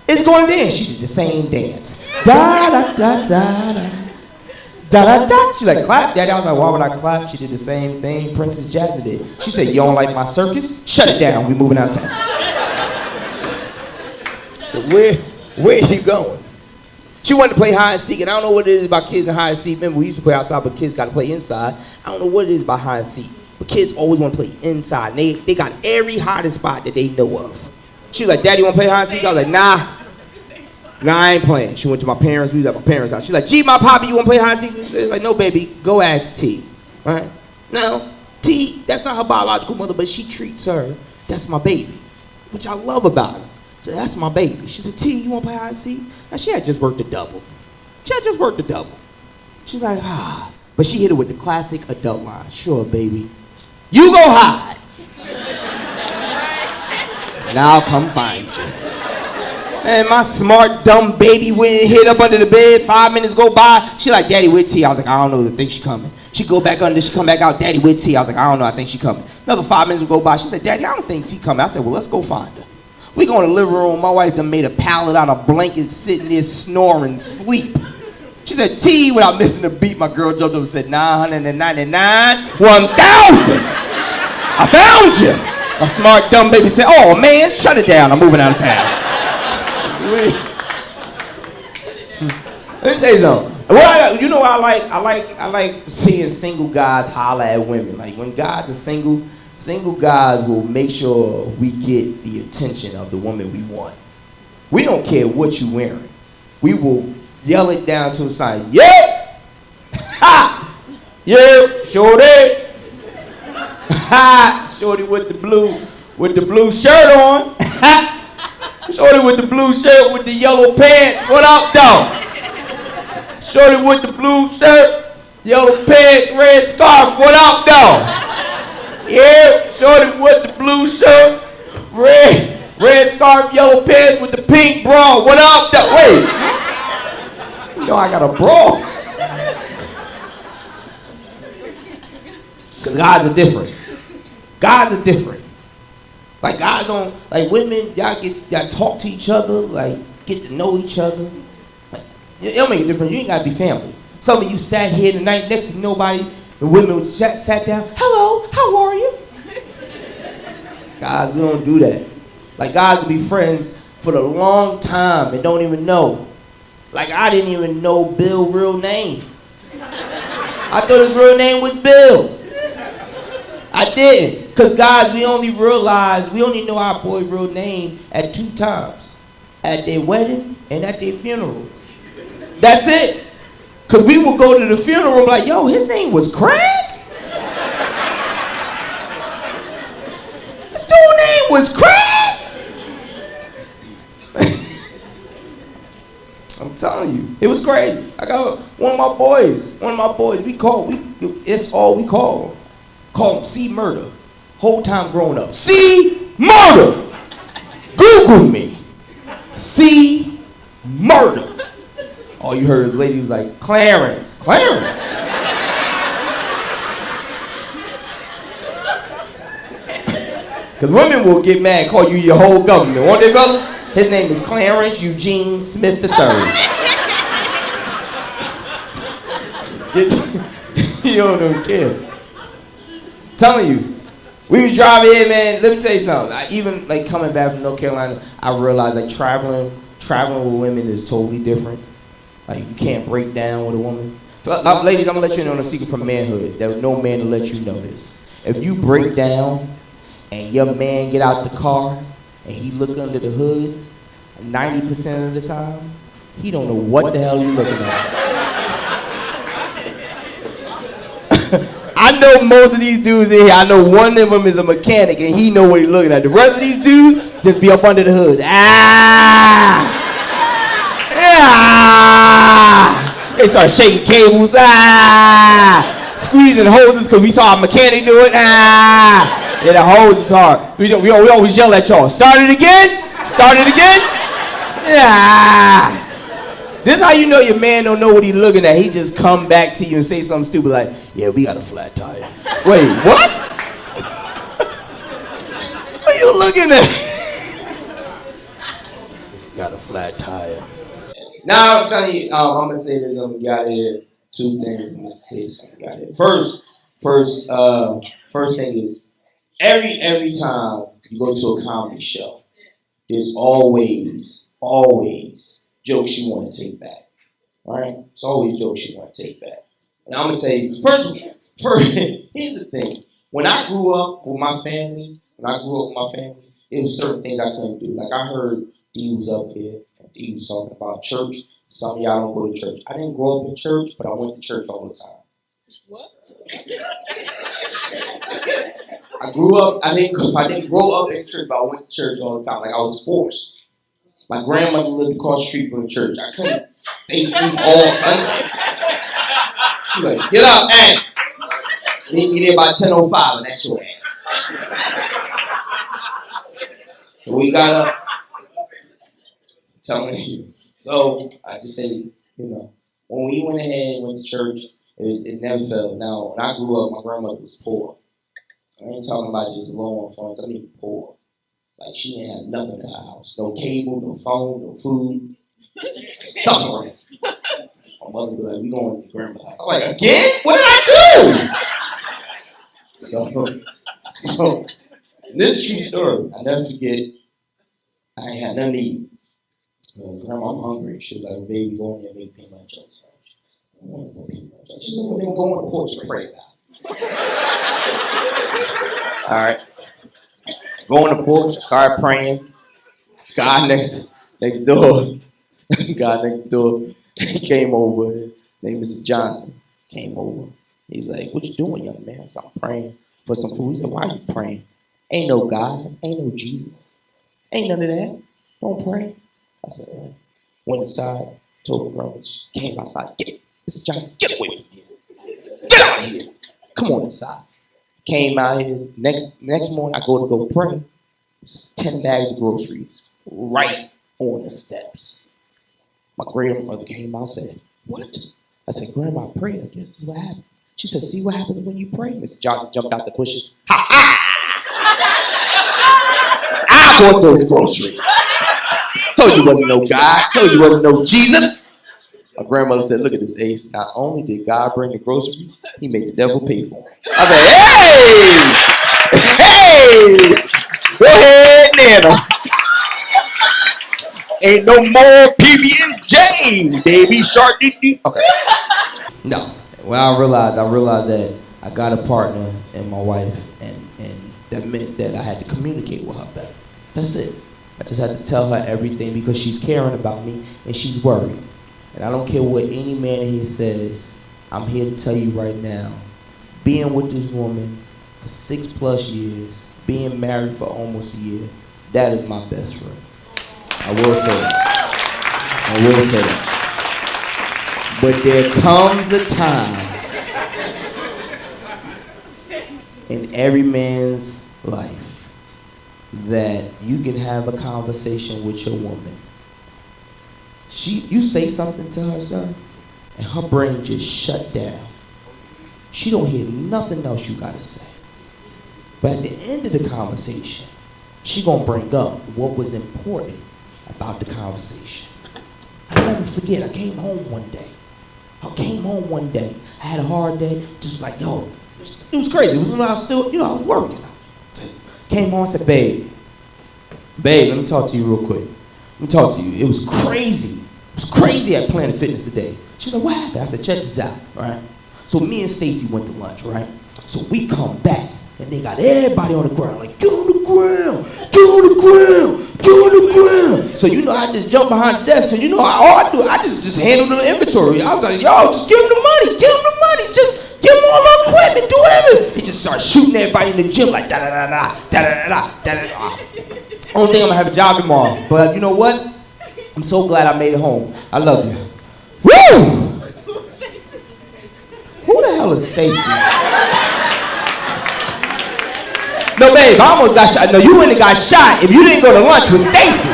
is going to dance. She did the same dance. Da da da da da. Da da da. She's like, clap, Daddy. I was like, why would I clap? She did the same thing Princess Jasmine did. She said, you don't like my circus? Shut it down. We moving out of town. So where are you going? She wanted to play hide and seek, and I don't know what it is about kids and hide and seek. Remember, we used to play outside, but kids got to play inside. I don't know what it is about hide and seek, but kids always want to play inside. And they got every hiding spot that they know of. She was like, Daddy, you want to play hide and seek? I was like, nah, I ain't playing. She went to my parents. We was at my parents' house. She's like, gee, my poppy, you want to play hide and seek? She was like, no, baby, go ask T. Right? No, T, that's not her biological mother, but she treats her. That's my baby, which I love about her. So that's my baby. She said, T, you want to play hide and seek? Now, she had just worked a double. She's like, ah. But she hit it with the classic adult line. Sure, baby. You go hide. And I'll come find you. And my smart, dumb baby went and hid up under the bed. 5 minutes go by. She like, Daddy, where T? I was like, I don't know. I think she coming. She go back under, she come back out, Daddy, where T? I was like, I don't know, I think she coming. Another 5 minutes will go by. She said, Daddy, I don't think T coming. I said, well, let's go find her. We go in the living room. My wife done made a pallet out of blankets, sitting there snoring, sleep. She said, T, without missing a beat. My girl jumped up and said, 999, 1,000. I found you. My smart, dumb baby said, oh, man, shut it down. I'm moving out of town. Let me say something. You know what I like seeing single guys holler at women. Like when guys are single guys will make sure we get the attention of the woman we want. We don't care what you wearing. We will yell it down to a sign. Yeah! Ha! Yeah, shorty! Ha! Shorty with the blue shirt on. Shorty with the blue shirt with the yellow pants. What up, though? Shorty with the blue shirt, yellow pants, red scarf. What up, though? Yeah, shorty with the blue shirt, red scarf, yellow pants with the pink bra. What up, though? Wait, you know I got a bra. Cause guys are different. Guys are different. Like guys don't, like women, y'all talk to each other, like get to know each other. It don't make a difference. You ain't gotta be family. Some of you sat here tonight next to nobody. The women sat down. Hello, how are you? Guys, we don't do that. Like guys will be friends for a long time and don't even know. Like I didn't even know Bill's real name. I thought his real name was Bill. I didn't. Cause guys, we only know our boy's real name at 2 times. At their wedding and at their funeral. That's it. Cause we would go to the funeral like, yo, his name was Craig? This dude's name was Craig? I'm telling you, it was crazy. I got one of my boys, it's all we call him. Call him C Murder. Whole time growing up. C Murder! Google me. C Murder. All you heard is lady was like, Clarence. Clarence? Because women will get mad and call you your whole government. Won't they, brothers? His name is Clarence Eugene Smith III. You don't care. Telling you. We was driving here, man. Let me tell you something. Even like coming back from North Carolina, I realized like traveling with women is totally different. Like you can't break down with a woman. Ladies, I'm gonna let you know a secret from manhood. There was no man to let you know this. If you break down and your man get out the car and he look under the hood, 90% of the time, he don't know what the hell he's looking at. I know most of these dudes in here, I know one of them is a mechanic and he know what he's looking at. The rest of these dudes just be up under the hood. They start shaking cables, squeezing hoses because we saw a mechanic do it. Yeah, the hose is hard. We always yell at y'all. Start it again. This is how you know your man don't know what he's looking at. He just come back to you and say something stupid like, yeah, we got a flat tire. Wait, what? What are you looking at? Got a flat tire. Now I'm telling you, I'm gonna say this. I'm gonna get out of here. 2 things. I'm gonna say something. Got it. First thing is every time you go to a comedy show, there's always jokes you want to take back. All right, it's always jokes you want to take back. And I'm gonna tell you first. Here's the thing. When I grew up with my family, it was certain things I couldn't do. Like I heard D was up here. D was talking about church. Some of y'all don't go to church. I didn't grow up in church, but I went to church all the time. What? I didn't grow up in church, but I went to church all the time. Like I was forced. My grandmother lived across the street from the church. I couldn't stay asleep all Sunday. She was like, get up, hey. Meet me there by 10:05 and that's your ass. So we got up. Telling you. So I just say, when we went to church, It never felt. Now, when I grew up, my grandmother was poor. I ain't talking about just low on funds. I mean poor. Like she didn't have nothing in her house. No cable, no phone, no food. Suffering. My mother be like, we going to grandma's house. I'm like, again? What did I do? So this is a true story. I never forget. I ain't had nothing to eat. Grandma, I'm hungry. She was like, baby, go in there and make peanut butter jelly sandwich. I don't want no peanut butter jelly. She said, well, then go on the porch and pray about it. All right. Go on the porch, start praying. This guy next door. Guy next door. He came over. Name is Mr. Johnson. Came over. He's like, what you doing, young man? So I'm praying for some food. He said, why are you praying? Ain't no God. Ain't no Jesus. Ain't none of that. Don't pray. I said, right. Went inside, told my brother, came outside. Get it. Mr. Johnson, get away from here. Get out of here. Come on inside. Came out here. Next morning, I go pray. It's 10 bags of groceries right on the steps. My grandmother came out and said, what? I said, Grandma, I prayed. I guess this is what happened. She said, see what happens when you pray? Mr. Johnson jumped out the bushes. Ha ha! I bought those groceries. Told you wasn't no God. Told you wasn't no Jesus. My grandmother said, look at this, Ace. Not only did God bring the groceries, he made the devil pay for them. I said, hey! Go ahead, Nana. Ain't no more PB&J, baby. Shark dee. Okay. No. When I realized that I got a partner in my wife, and that meant that I had to communicate with her better. That's it. I just had to tell her everything because she's caring about me and she's worried. And I don't care what any man here says. I'm here to tell you right now, being with this woman for 6+ years, being married for almost a year, that is my best friend. I will say that. But there comes a time in every man's life that you can have a conversation with your woman. You say something to her, son, and her brain just shut down. She don't hear nothing else you gotta say. But at the end of the conversation, she gonna bring up what was important about the conversation. I'll never forget, I came home one day. I had a hard day. Just was like, yo, it was crazy. It was when I was still, I was working. Came home and said, babe, let me talk to you real quick. It was crazy. At Planet Fitness today. She's like, what happened? I said, check this out, right? So me and Stacy went to lunch, right? So we come back, and they got everybody on the ground, like, get on the ground. So I just jump behind the desk, and all I do, I just handle the inventory. I was like, yo, just give him the money, just give him all the equipment, do whatever. He just started shooting everybody in the gym like da-da-da-da. Only thing, I'm gonna have a job tomorrow, but you know what? I'm so glad I made it home. I love you. Woo! Who the hell is Stacy? No, babe, I almost got shot. No, you wouldn't have got shot if you didn't go to lunch with Stacy.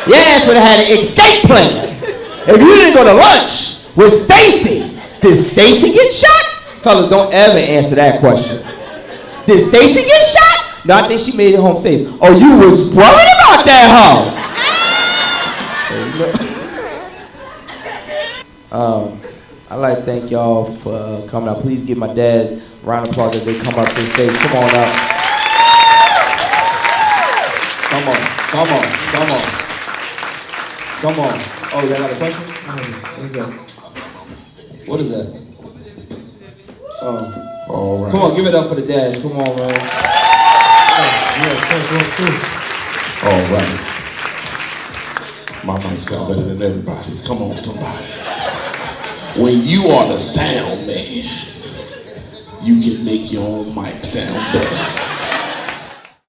Your ass would have had an escape plan. If you didn't go to lunch with Stacy, did Stacy get shot? Fellas, don't ever answer that question. Did Stacy get shot? No, I think she made it home safe. Oh, you was worried about that hoe. I'd like to thank y'all for coming out. Please give my dads a round of applause as they come up to the stage. Come on up. Come on. Oh, you got a question? What is that? All right. Come on, give it up for the dads. Come on, man. All right. My mic sound better than everybody's. Come on, somebody. When you are the sound man, you can make your own mic sound better.